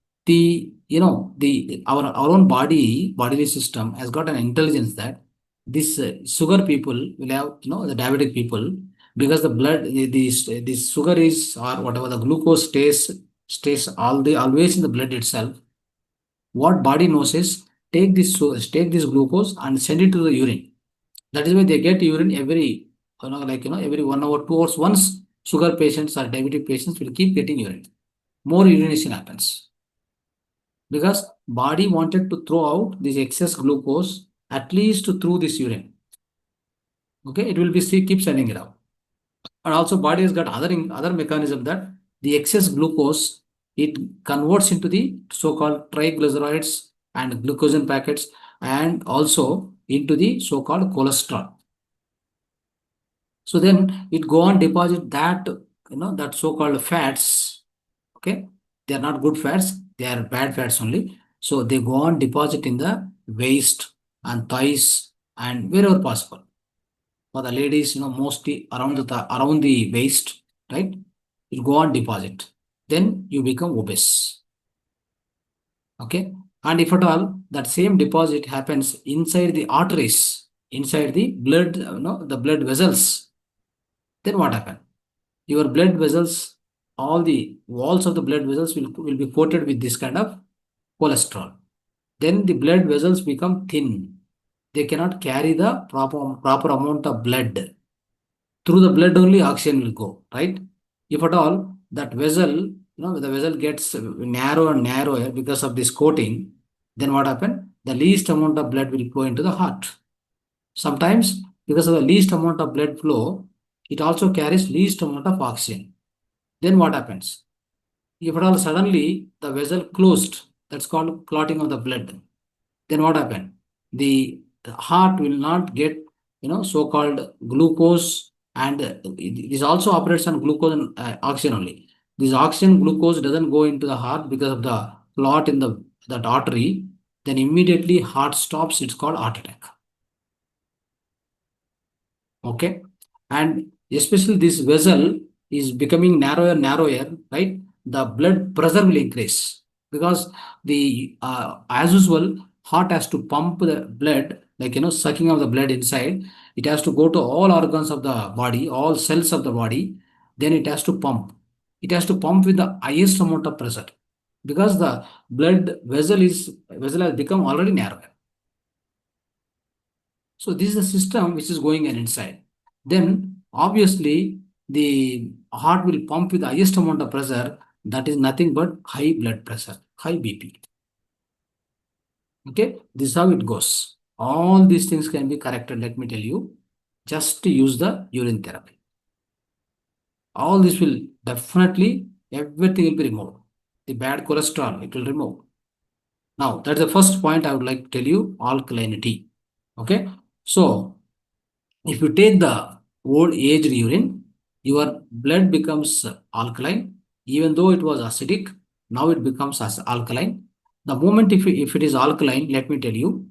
our own bodily system has got an intelligence that this sugar people will have, the diabetic people, because the blood, the sugar is, or whatever the glucose stays always in the blood itself. What body knows is take this glucose and send it to the urine. That is why they get urine every, every 1 hour, 2 hours. Once sugar patients or diabetic patients will keep getting urine. More urination happens. Because body wanted to throw out this excess glucose at least through this urine. Okay, it will be keep sending it out. And also body has got other mechanism that the excess glucose, it converts into the so-called triglycerides and glucogen packets, and also into the so-called cholesterol. So then it go on deposit that, that so-called fats. Okay, they are not good fats, they are bad fats only. So they go on deposit in the waist and thighs and wherever possible. For the ladies, mostly around the waist, right? It go on deposit. Then you become obese. Okay, and if at all that same deposit happens inside the arteries, inside the blood, the blood vessels, then what happen? Your blood vessels, all the walls of the blood vessels will be coated with this kind of cholesterol. Then the blood vessels become thin. They cannot carry the proper amount of blood. Through the blood only oxygen will go, right? If at all that vessel, the vessel gets narrow and narrower because of this coating, then what happen? The least amount of blood will flow into the heart. Sometimes because of the least amount of blood flow, it also carries least amount of oxygen. Then what happens? If at all suddenly the vessel closed, that's called clotting of the blood. Then what happened? The heart will not get, so-called glucose, and this also operates on glucose and oxygen only. This oxygen glucose doesn't go into the heart because of the clot in that artery. Then immediately heart stops. It's called heart attack. Okay, and especially this vessel is becoming narrower and narrower, right? The blood pressure will increase because the as usual heart has to pump the blood, like, sucking of the blood inside. It has to go to all organs of the body, all cells of the body. Then it has to pump. It has to pump with the highest amount of pressure because the blood vessel has become already narrow. So this is the system which is going on inside. Then obviously the heart will pump with the highest amount of pressure. That is nothing but high blood pressure, high BP. Okay, this is how it goes. All these things can be corrected. Let me tell you, just to use the urine therapy. All this will definitely, everything will be removed. The bad cholesterol, it will remove. Now, that's the first point I would like to tell you, alkalinity. Okay, so if you take the old aged urine, your blood becomes alkaline. Even though it was acidic, now it becomes as alkaline. The moment if it is alkaline, let me tell you,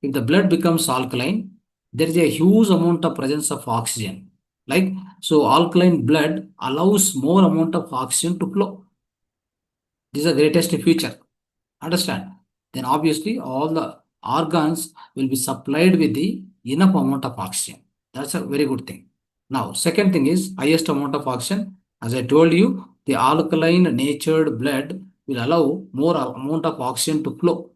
if the blood becomes alkaline, there is a huge amount of presence of oxygen. Like, so alkaline blood allows more amount of oxygen to flow. This is the greatest feature. Understand? Then obviously all the organs will be supplied with the enough amount of oxygen. That's a very good thing. Now, second thing is highest amount of oxygen. As I told you, the alkaline natured blood will allow more amount of oxygen to flow.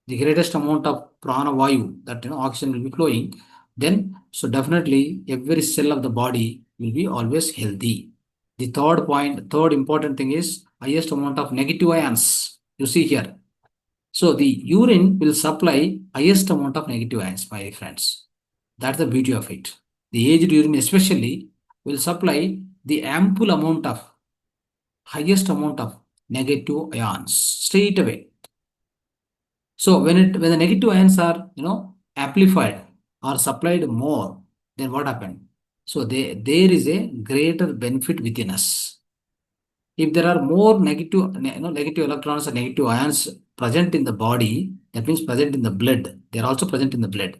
The greatest amount of prana vayu, that, oxygen will be flowing. Then, so definitely every cell of the body will be always healthy. The third important thing is highest amount of negative ions. You see here. So the urine will supply highest amount of negative ions, my friends. That's the beauty of it. The aged urine especially will supply the ample amount of highest amount of negative ions straight away. So when the negative ions are, amplified or supplied more, then what happened? So there is a greater benefit within us. If there are more negative electrons or negative ions present in the body, that means present in the blood. They are also present in the blood.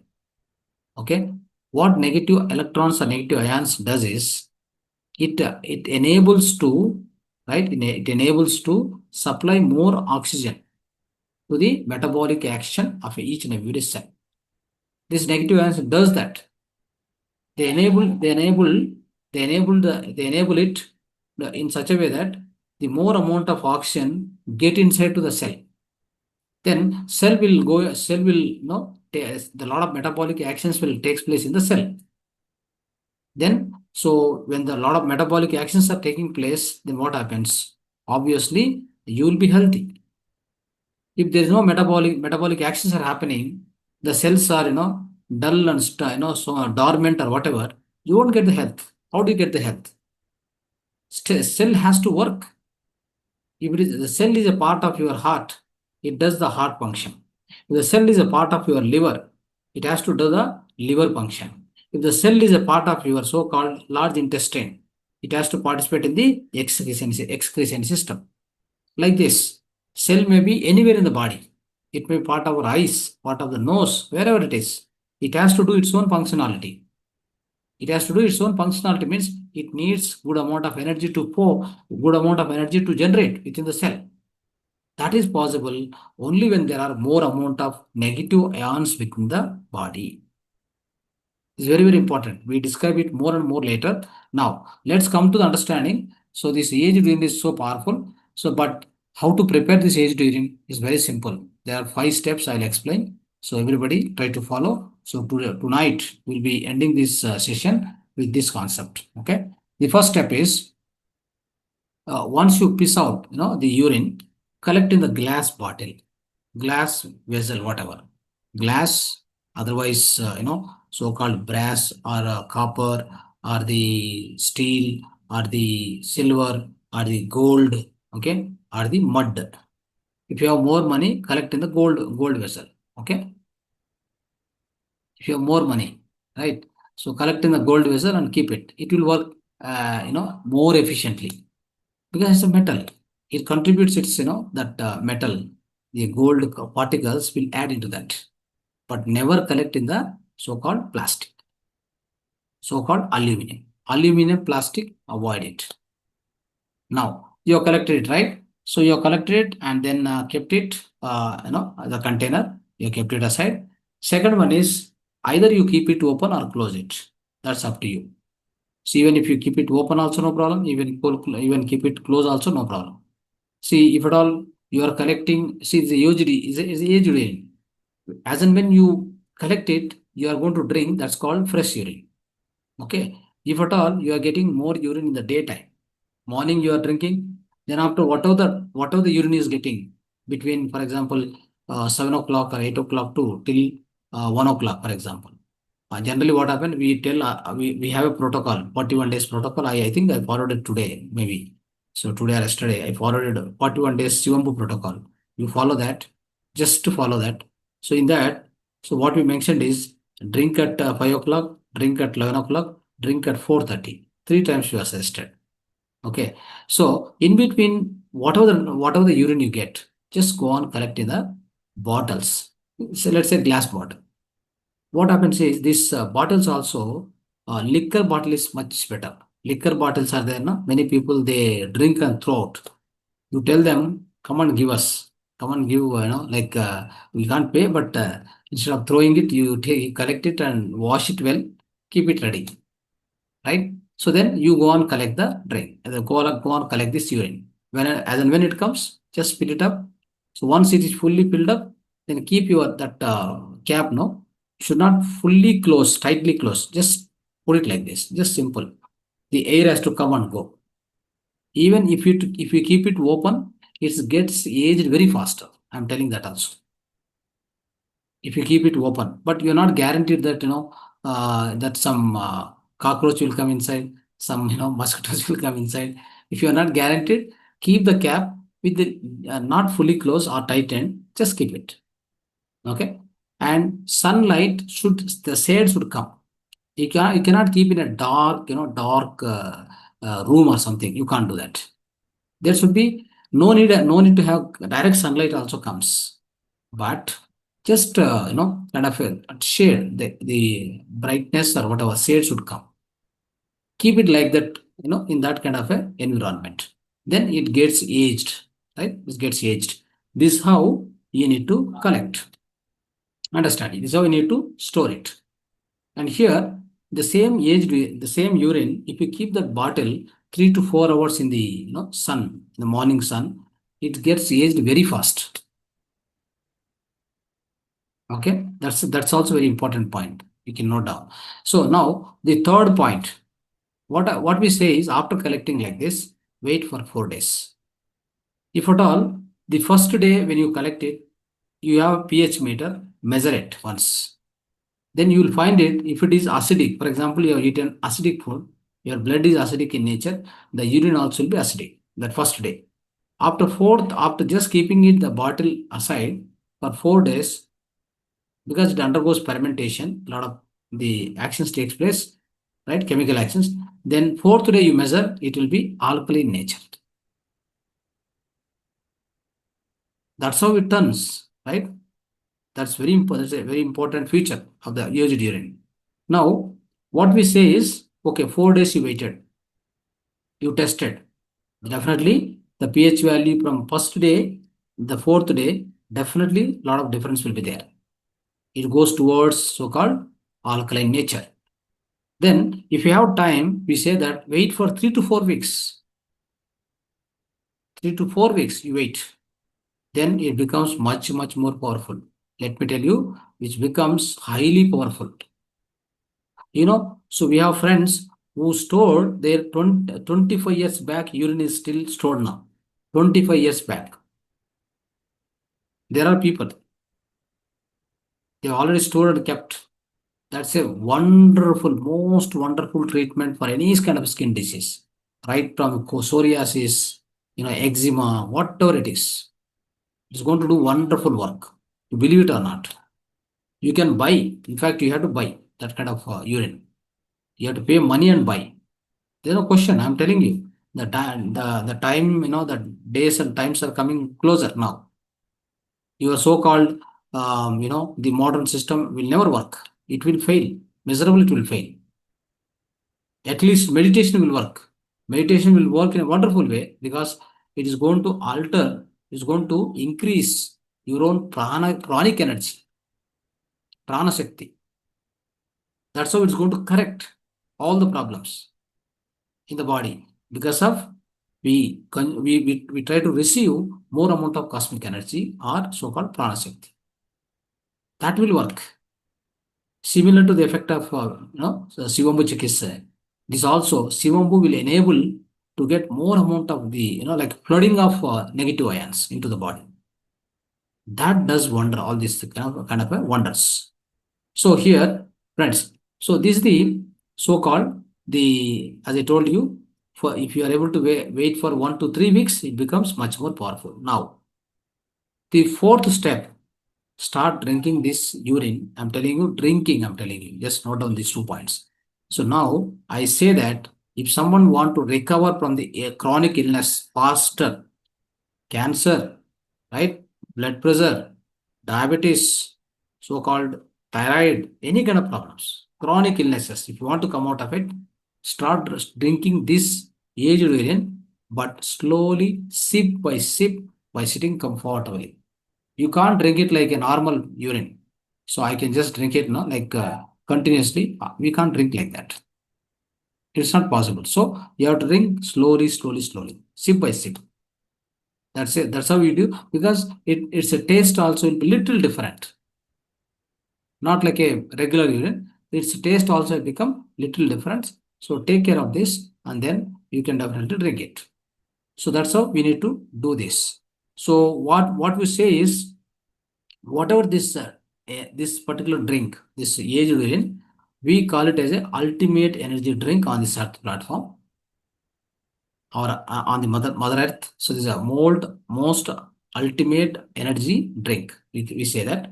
Okay. What negative electrons or negative ions does is it enables to, right? It enables to supply more oxygen to the metabolic action of each and every cell. This negative ions does that. They enable it in such a way that the more amount of oxygen get inside to the cell, then cell will, the lot of metabolic actions will takes place in the cell. Then, so when the lot of metabolic actions are taking place, then what happens? Obviously, you will be healthy. If there is no metabolic actions are happening, the cells are, dull and so dormant or whatever, you won't get the health. How do you get the health? Cell has to work. If it is, the cell is a part of your heart, it does the heart function. If the cell is a part of your liver, it has to do the liver function. If the cell is a part of your so-called large intestine, it has to participate in the excretion system. Like this, cell may be anywhere in the body. It may be part of our eyes, part of the nose, wherever it is. It has to do its own functionality. It has to do its own functionality, means it needs good amount of energy to pour, good amount of energy to generate within the cell. That is possible only when there are more amount of negative ions within the body. It's very, very important. We describe it more and more later. Now, let's come to the understanding. So, this aged urine is so powerful. So, but how to prepare this aged urine is very simple. There are 5 steps I'll explain. So, everybody try to follow. So, tonight we'll be ending this session with this concept. Okay. The first step is once you piss out, the urine, collect in the glass bottle, glass vessel, whatever, glass, otherwise, so-called brass or copper or the steel or the silver or the gold, okay, or the mud. If you have more money, collect in the gold vessel, okay. If you have more money, right? So collect in the gold vessel and keep it. It will work, more efficiently because it's a metal. It contributes its, that metal, the gold particles will add into that, but never collect in the so-called plastic, so-called aluminum. Aluminum, plastic, avoid it. Now you have collected it, right? So you have collected it and then kept it, the container. You kept it aside. Second one is either you keep it open or close it. That's up to you. So even if you keep it open, also no problem. Even keep it closed, also no problem. See, if at all you are collecting, see the UGD is a age urine. As and when you collect it, you are going to drink. That's called fresh urine. Okay. If at all you are getting more urine in the daytime, morning you are drinking, then after whatever the urine is getting between, for example, 7 o'clock or 8 o'clock to till 1 o'clock, for example. Generally, what happened? We tell we have a protocol, 41 days protocol. I think I followed it today, maybe. So today or yesterday, I followed it 41 days Shivambu protocol. You follow that, just to follow that. So in that, so what we mentioned is drink at 5 o'clock, drink at 11 o'clock, drink at 4:30. 3 times you are suggested. Okay. So in between, whatever the urine you get, just go on collecting the bottles. So let's say glass bottle. What happens is this bottles also, liquor bottle is much better. Liquor bottles are there, no? Many people they drink and throw out. You tell them, come and give us, come and give, like we can't pay, but instead of throwing it, you collect it and wash it well, keep it ready, right? So then you go and collect the drain, and then go on collect this urine. As and when it comes, just fill it up. So once it is fully filled up, then keep your that cap. No, should not fully close, tightly close. Just put it like this. Just simple. The air has to come and go. Even if you keep it open, it gets aged very faster. I'm telling that also. If you keep it open, but you're not guaranteed that that some cockroach will come inside, some mosquitoes will come inside. If you are not guaranteed, keep the cap with the not fully closed or tightened. Just keep it, okay. And sunlight should, the shade should come. You cannot keep in a dark, dark room or something. You can't do that. There should be no need to have direct sunlight also comes, but just kind of a shade, the brightness or whatever shade should come. Keep it like that, in that kind of a environment. Then it gets aged, right? It gets aged. This is how you need to collect. Understand? This is how you need to store it. And here, the same urine, if you keep that bottle 3 to 4 hours in the sun, in the morning sun, it gets aged very fast. Okay, that's also very important point. You can note down. So now the third point, what we say is after collecting like this, wait for 4 days. If at all, the first day when you collect it, you have a pH meter, measure it once. then you will find it if it is acidic. For example, you have eaten acidic food, your blood is acidic in nature, the urine also will be acidic that first day. After just keeping it the bottle aside for 4 days, because it undergoes fermentation, a lot of the actions takes place, right? Chemical actions. Then fourth day you measure, it will be alkaline nature. That's how it turns, right? That's very important. That's a very important feature of the used urine. Now, what we say is, okay, 4 days you waited, you tested. Definitely, the pH value from first day, the fourth day, definitely a lot of difference will be there. It goes towards so-called alkaline nature. Then, if you have time, we say that wait for 3 to 4 weeks. 3 to 4 weeks you wait. Then it becomes much, much more powerful. Let me tell you, which becomes highly powerful. So we have friends who stored their 25 years back urine is still stored now. 25 years back. There are people, they already stored and kept. That's a wonderful, most wonderful treatment for any kind of skin disease. Right from psoriasis, eczema, whatever it is. It's going to do wonderful work. You believe it or not. You can buy. In fact, you have to buy that kind of urine. You have to pay money and buy. There's no question. I'm telling you. The time, the days and times are coming closer now. Your so-called, the modern system will never work. It will fail. Miserably, it will fail. At least meditation will work. Meditation will work in a wonderful way because it is going to alter, it's going to increase your own pranic energy, prana shakti. That's how it's going to correct all the problems in the body because of we try to receive more amount of cosmic energy or so-called prana shakti. That will work. Similar to the effect of Sivambu Chikitsa. This also Sivambu will enable to get more amount of the like flooding of negative ions into the body. That does wonder, all these kind of wonders. So here, friends, so this is the so-called as I told you, for if you are able to wait for 1 to 3 weeks, it becomes much more powerful. Now, the fourth step, start drinking this urine. I'm telling you, just note down these 2 points. So now I say that if someone want to recover from the chronic illness faster, cancer, right, blood pressure, diabetes, so-called thyroid, any kind of problems, chronic illnesses, if you want to come out of it, start drinking this aged urine, but slowly, sip by sip, by sitting comfortably. You can't drink it like a normal urine. So I can just drink it continuously. We can't drink like that. It's not possible. So you have to drink slowly, sip by sip. That's it. That's how you do, because it's a taste also will be little different. Not like a regular urine. Its taste also become little different. So take care of this and then you can definitely drink it. So that's how we need to do this. So what we say is, whatever this particular drink, this aged urine, we call it as a ultimate energy drink on this earth platform or on the mother earth. So this is a most ultimate energy drink. We say that.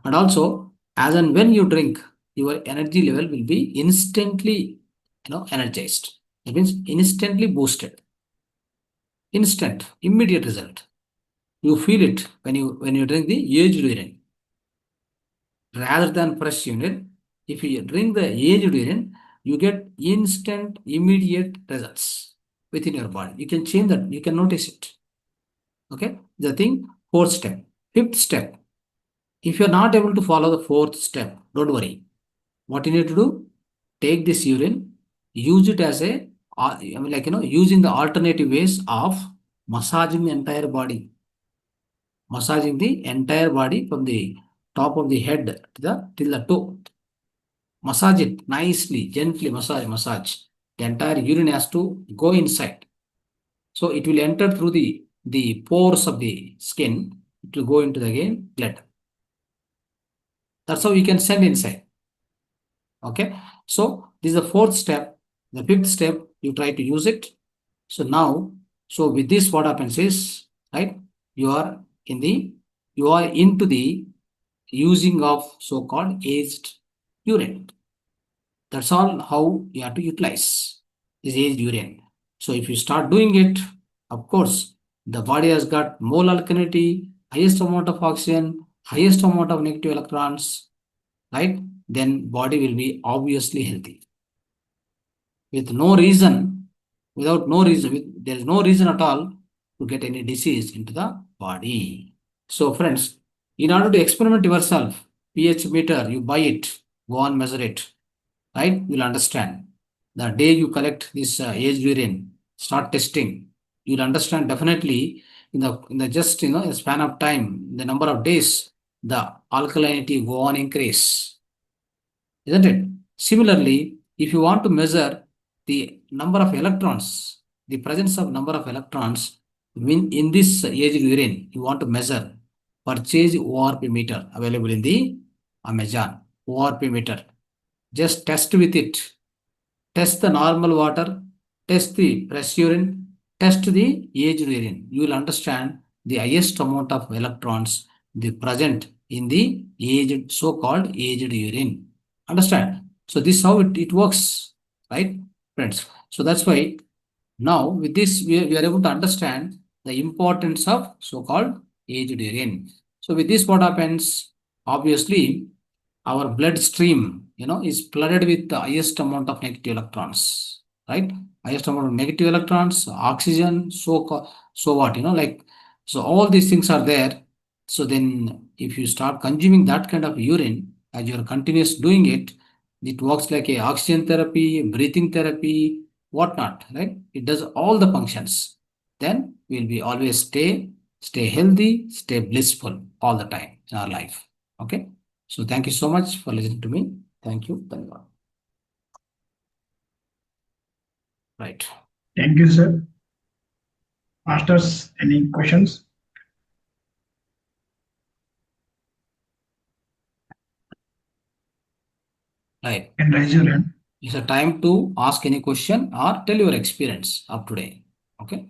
And also, as and when you drink, your energy level will be instantly energized. It means instantly boosted. Instant, immediate result. You feel it when you drink the aged urine. Rather than fresh urine, if you drink the aged urine, you get instant, immediate results within your body. You can change that. You can notice it. Okay. The thing, fourth step. Fifth step. If you're not able to follow the fourth step, don't worry. What you need to do, take this urine, use it as using the alternative ways of massaging the entire body. Massaging the entire body from the top of the head till the toe. Massage it nicely, gently massage. The entire urine has to go inside. So it will enter through the pores of the skin. It will go into the blood. That's how you can send inside. Okay. So this is the fourth step. The fifth step, you try to use it. So now, so with this, what happens is, right? You are in the, you are into the using of so-called aged urine. That's all how you have to utilize this aged urine. So if you start doing it, of course, the body has got more alkalinity, highest amount of oxygen, highest amount of negative electrons, right? Then body will be obviously healthy. With no reason, without no reason, there is no reason at all to get any disease into the body. So friends, in order to experiment yourself, pH meter, you buy it, go on measure it, right? You'll understand. The day you collect this aged urine, start testing, you'll understand definitely in the just in the span of time, the number of days, the alkalinity go on increase, isn't it? Similarly, if you want to measure the number of electrons, the presence of number of electrons in this aged urine, you want to measure, purchase ORP meter available in the Amazon. ORP meter. Just test with it. Test the normal water, test the fresh urine, test the aged urine. You will understand the highest amount of electrons the present in the aged, so-called aged urine. Understand? So this is how it works, right, friends? So that's why now with this we are able to understand the importance of so-called aged urine. So with this, what happens? Obviously, our bloodstream, is flooded with the highest amount of negative electrons, right? Highest amount of negative electrons, oxygen, so what, so all these things are there. So then if you start consuming that kind of urine, as you're continuous doing it, it works like a oxygen therapy, breathing therapy, whatnot, right? It does all the functions. Then we'll be always stay healthy, stay blissful all the time in our life. Okay. So thank you so much for listening to me. Thank you. Dhanyavad. Right. Thank you, sir. Masters, any questions? Right. Can raise your hand. It's a time to ask any question or tell your experience of today. Okay.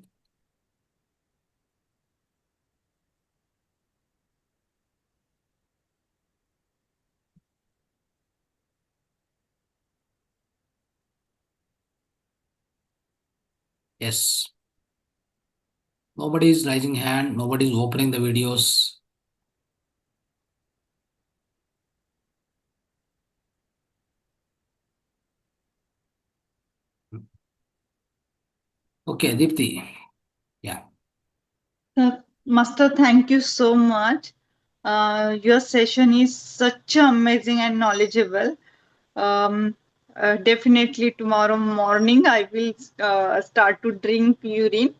Yes. Nobody is raising hand. Nobody is opening the videos. Okay, Deepthi. Yeah. Master, thank you so much. Your session is such amazing and knowledgeable. Um, Definitely tomorrow morning I will start to drink urine.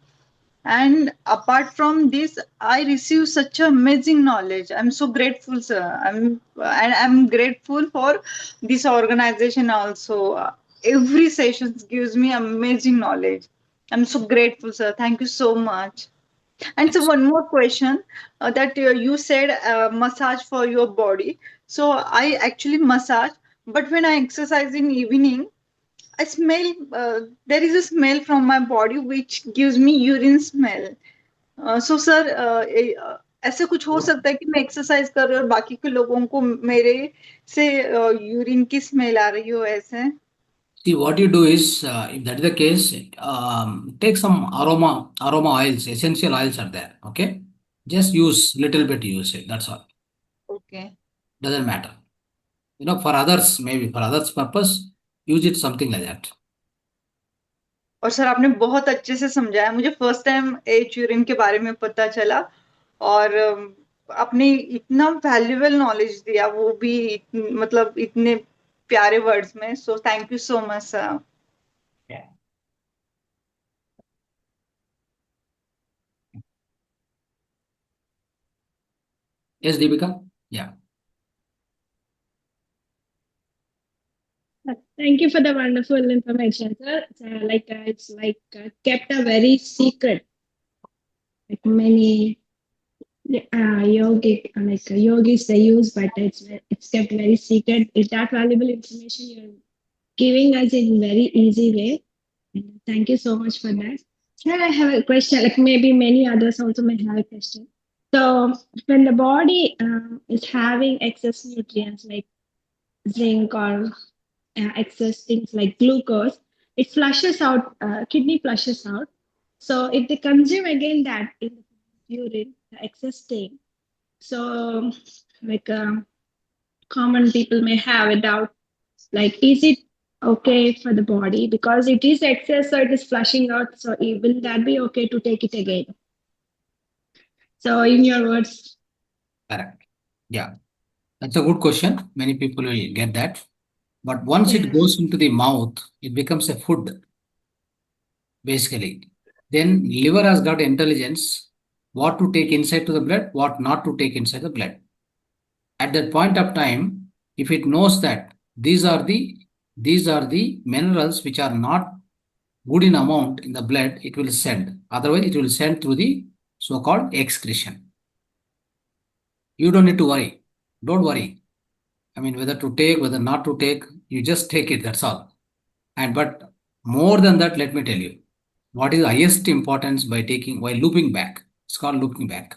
And apart from this, I receive such amazing knowledge. I'm so grateful, sir. I'm grateful for this organization also. Every session gives me amazing knowledge. I'm so grateful, sir. Thank you so much. And so Yes. one more question, that you said massage for your body. So I actually massage, but when I exercise in evening, I smell. There is a smell from my body which gives me urine smell. So sir, ऐसे कुछ हो सकता है कि मैं exercise कर रही हूँ और बाकी के लोगों को मेरे से यूरिन की स्मेल आ रही हो ऐसे? See, what you do is, if that is the case, take some aroma oils, essential oils are there. Okay. Just use little bit, use it. That's all. Okay. Doesn't matter. For others, maybe for others purpose, use it something like that. और sir आपने बहुत अच्छे से समझाया, मुझे first time as urine के बारे में पता चला, और आपने इतना वैल्यूएबल नॉलेज दिया, वो भी मतलब इतने प्यारे वर्ड्स में. So thank you so much sir. Yeah. Yes, Deepika? Yeah. Thank you for the wonderful information, sir. It's like kept a very secret. Like many Yogic, like yogis they use, but it's kept very secret. It's that valuable information you're giving us in very easy way. And thank you so much for that. Sir, I have a question. Like maybe many others also may have a question. So when the body is having excess nutrients like zinc or excess things like glucose, it flushes out. Kidney flushes out. So if they consume again that in the urine, the excess thing, so, like common people may have a doubt, like, is it okay for the body because it is excess, so it is flushing out. So, will that be okay to take it again? So, in your words, Correct. Yeah, that's a good question. Many people will get that. But once it yeah, goes into the mouth, it becomes a food, basically. Then liver has got intelligence what to take inside to the blood, what not to take inside the blood. At that point of time, if it knows that these are the minerals which are not good in amount in the blood, it will send. Otherwise, it will send through the so-called excretion. You don't need to worry. Don't worry. I mean, whether to take, whether not to take, you just take it. That's all. And but more than that, let me tell you, what is the highest importance by taking while looping back? It's called looping back.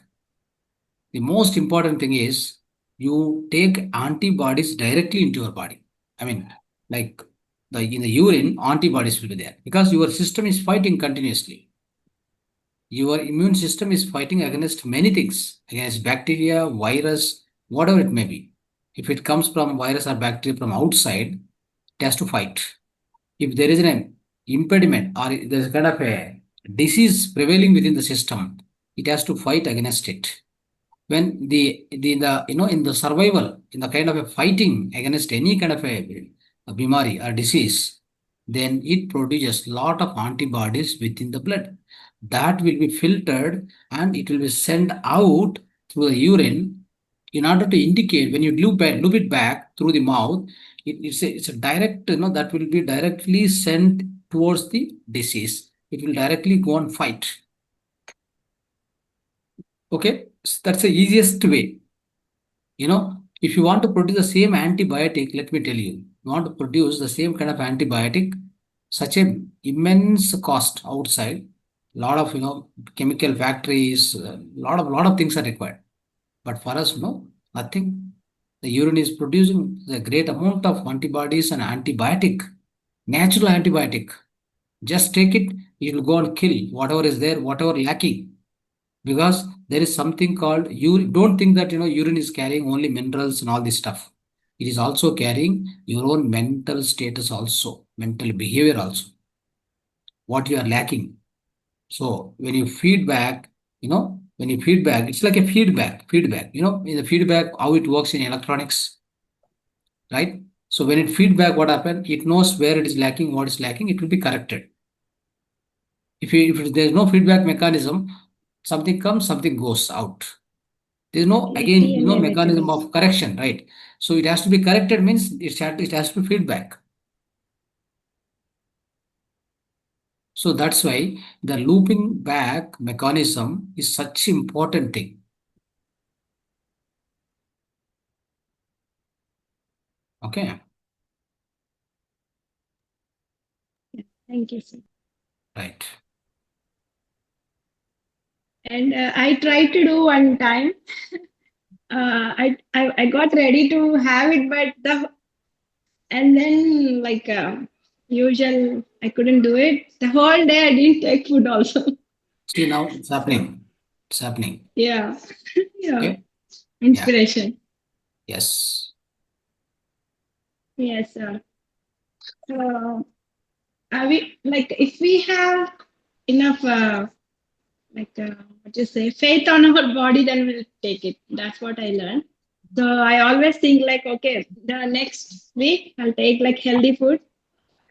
The most important thing is you take antibodies directly into your body. I mean, like in the urine, antibodies will be there because your system is fighting continuously. Your immune system is fighting against many things, against bacteria, virus, whatever it may be. If it comes from virus or bacteria from outside, it has to fight. If there is an impediment or there is kind of a disease prevailing within the system, it has to fight against it. When the in the survival, in the kind of a fighting against any kind of a bimari or disease, then it produces lot of antibodies within the blood. That will be filtered and it will be sent out through the urine in order to indicate when you loop it back through the mouth, it's a direct, that will be directly sent towards the disease. It will directly go and fight. Okay, so that's the easiest way. If you want to produce the same antibiotic, let me tell you, you want to produce the same kind of antibiotic, such a immense cost outside. Lot of chemical factories, lot of things are required. But for us, no, nothing. The urine is producing a great amount of antibodies and antibiotic, natural antibiotic. Just take it, it will go and kill whatever is there, whatever lacking. Because there is something called urine. Don't think that urine is carrying only minerals and all this stuff. It is also carrying your own mental status also, mental behavior also, what you are lacking. So when you feedback, it's like a feedback. In the feedback, how it works in electronics, right? So when it feedback, what happened? It knows where it is lacking, what is lacking, it will be corrected. If there is no feedback mechanism, something comes, something goes out. There is no, like again, DNA mechanism messages. of correction, right? So it has to be corrected means it has to be feedback. So that's why the looping back mechanism is such important thing. Okay, Thank you, sir. right. And I tried to do one time. I got ready to have it, but and then like usual, I couldn't do it. The whole day I didn't take food also. See, now it's happening. It's happening. Yeah, yeah. Okay. Yeah. Inspiration. Yes. Yes, sir. So, are we like if we have enough what you say faith on our body, then we'll take it. That's what I learned. So I always think like, okay, the next week I'll take like healthy food,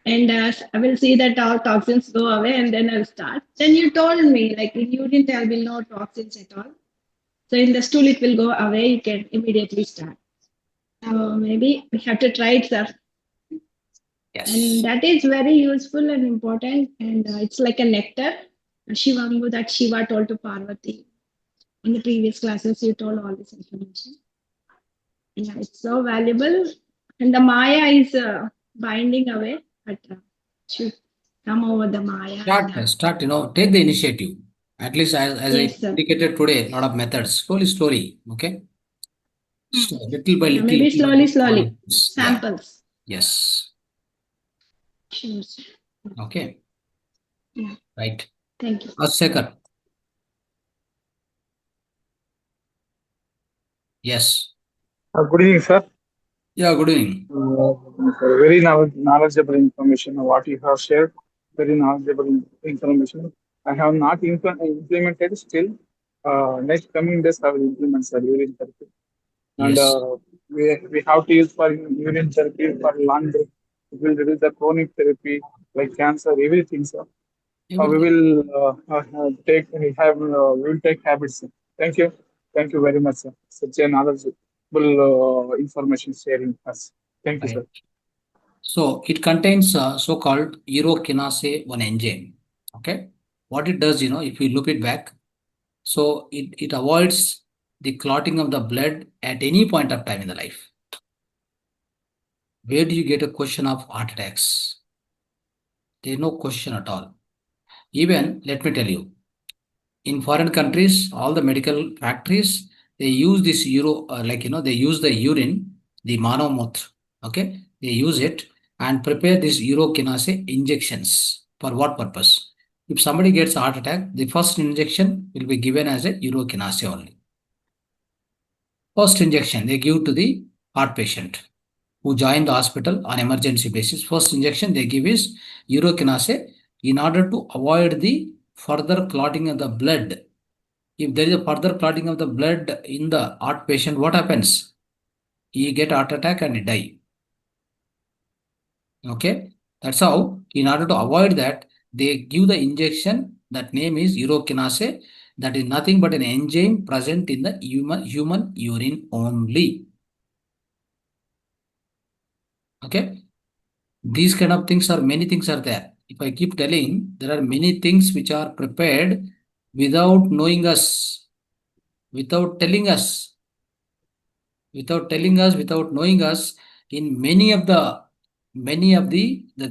and I will see that all toxins go away, and then I'll start. Then you told me like in urine there will be no toxins at all. So in the stool it will go away. You can immediately start. So maybe we have to try it, sir. Yes. And that is very useful and important. And it's like a nectar, a Shivangu that Shiva told to Parvati. in the previous classes you told all this information. Yeah, it's so valuable. And the Maya is binding away, but should come over the Maya. Start, take the initiative. At least as I Yes, sir. indicated today, a lot of methods. Slowly, okay? So little by Yeah, little. maybe little by slowly. little, yeah. Samples. Yes. Sure, sir. Okay. Yeah. Right. Thank you. Sekar. Yes. Good evening, sir. Yeah, good evening. Very knowledgeable information what you have shared. Very knowledgeable information. I have not implemented still. Next coming days, I will implement sir, urine therapy. And Yes. we have to use for urine therapy for long day. It will reduce the chronic therapy like cancer, everything, sir. We will we will take habits, sir. Thank you. Thank you very much, sir. Such a knowledgeable information sharing us. Thank you, sir. Right. So it contains so-called urokinase 1 enzyme. Okay. What it does, if you look it back, so it avoids the clotting of the blood at any point of time in the life. Where do you get a question of heart attacks? There is no question at all. Even, let me tell you, in foreign countries, all the medical factories, they use this they use the urine, the Mahavatar, okay? They use it and prepare this urokinase injections. For what purpose? If somebody gets a heart attack, the first injection will be given as a urokinase only. First injection they give to the heart patient who join the hospital on emergency basis. First injection they give is urokinase in order to avoid the further clotting of the blood. If there is a further clotting of the blood in the heart patient, what happens? He get heart attack and he die. Okay, that's how. In order to avoid that, they give the injection. That name is urokinase. That is nothing but an enzyme present in the human urine only. Okay, these kind of things are many things are there. If I keep telling, there are many things which are prepared without knowing us, without telling us, without knowing us. In many of the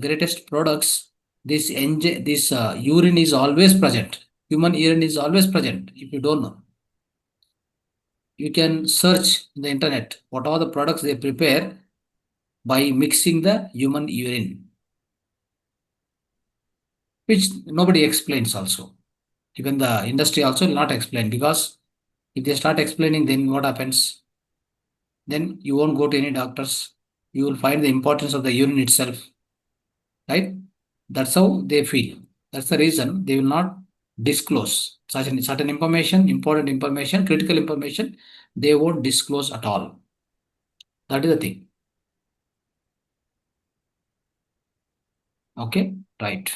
greatest products, this urine is always present. Human urine is always present. If you don't know, you can search in the internet what are the products they prepare by mixing the human urine, which nobody explains also. Even the industry also will not explain, because if they start explaining, then what happens? Then you won't go to any doctors. You will find the importance of the urine itself, right? That's how they feel. That's the reason they will not disclose certain information, important information, critical information. They won't disclose at all. That is the thing. Okay, right.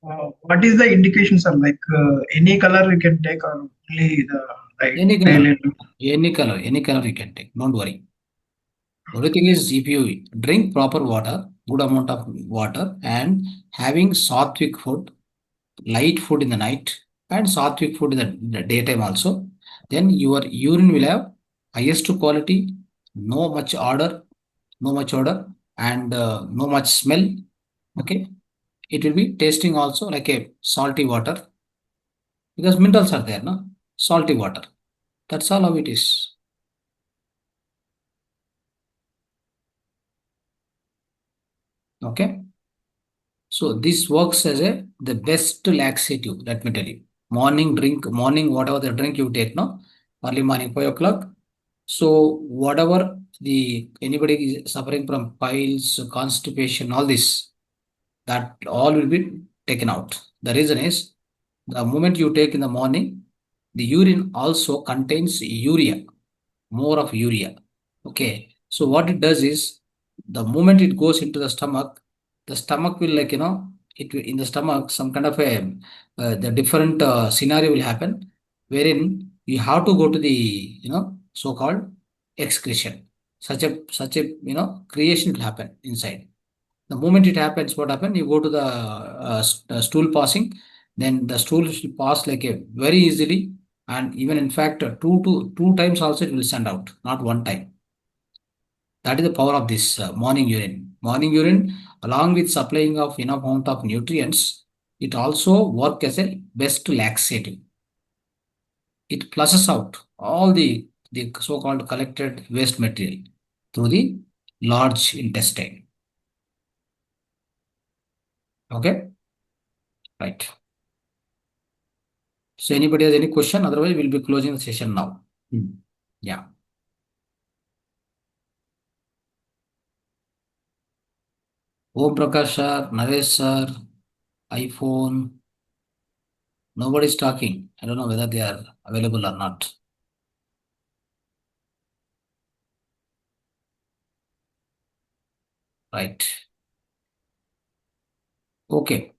What is the indication, sir? Like any color you can take, or only the like Any pale color, and any color you can take. Don't worry. The only thing is, if you drink proper water, good amount of water, and having sattvic food, light food in the night, and sattvic food in the daytime also, then your urine will have highest quality, no much odor, and no much smell. Okay, it will be tasting also like a salty water, because minerals are there, no? Salty water. That's all how it is. Okay. So this works as the best laxative, let me tell you. Morning, whatever the drink you take, no? Early morning, 5 o'clock. So whatever anybody is suffering from piles, constipation, all this, that all will be taken out. The reason is, the moment you take in the morning, the urine also contains urea, more of urea. Okay. So what it does is, the moment it goes into the stomach will, it will, in the stomach, some kind of the different scenario will happen, wherein you have to go to the, so-called excretion. Such a creation will happen inside. The moment it happens, what happens? You go to the stool passing, then the stool will pass like a very easily, and even in fact, two times also it will send out, not one time. That is the power of this morning urine. Morning urine, along with supplying of enough amount of nutrients, it also works as a best laxative. It flushes out all the so-called collected waste material through the large intestine. Okay, right. So anybody has any question? Otherwise, we'll be closing the session now. Yeah. Om Prakash sir, Naresh sir, iPhone. Nobody's talking. I don't know whether they are available or not. Right. Okay.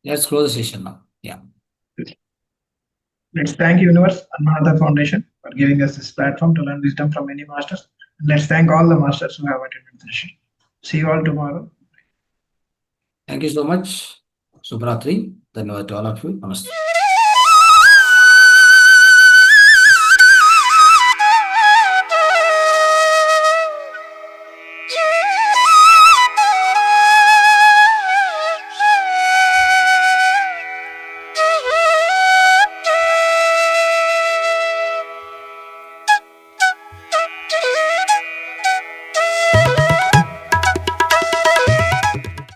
Let's close the session now. Yeah. Let's thank Universe and Mahavatar Foundation for giving us this platform to learn wisdom from many masters. And let's thank all the masters who have attended the session. See you all tomorrow. Thank you so much. Subratri. Dhanyawad to all of you. Namaste.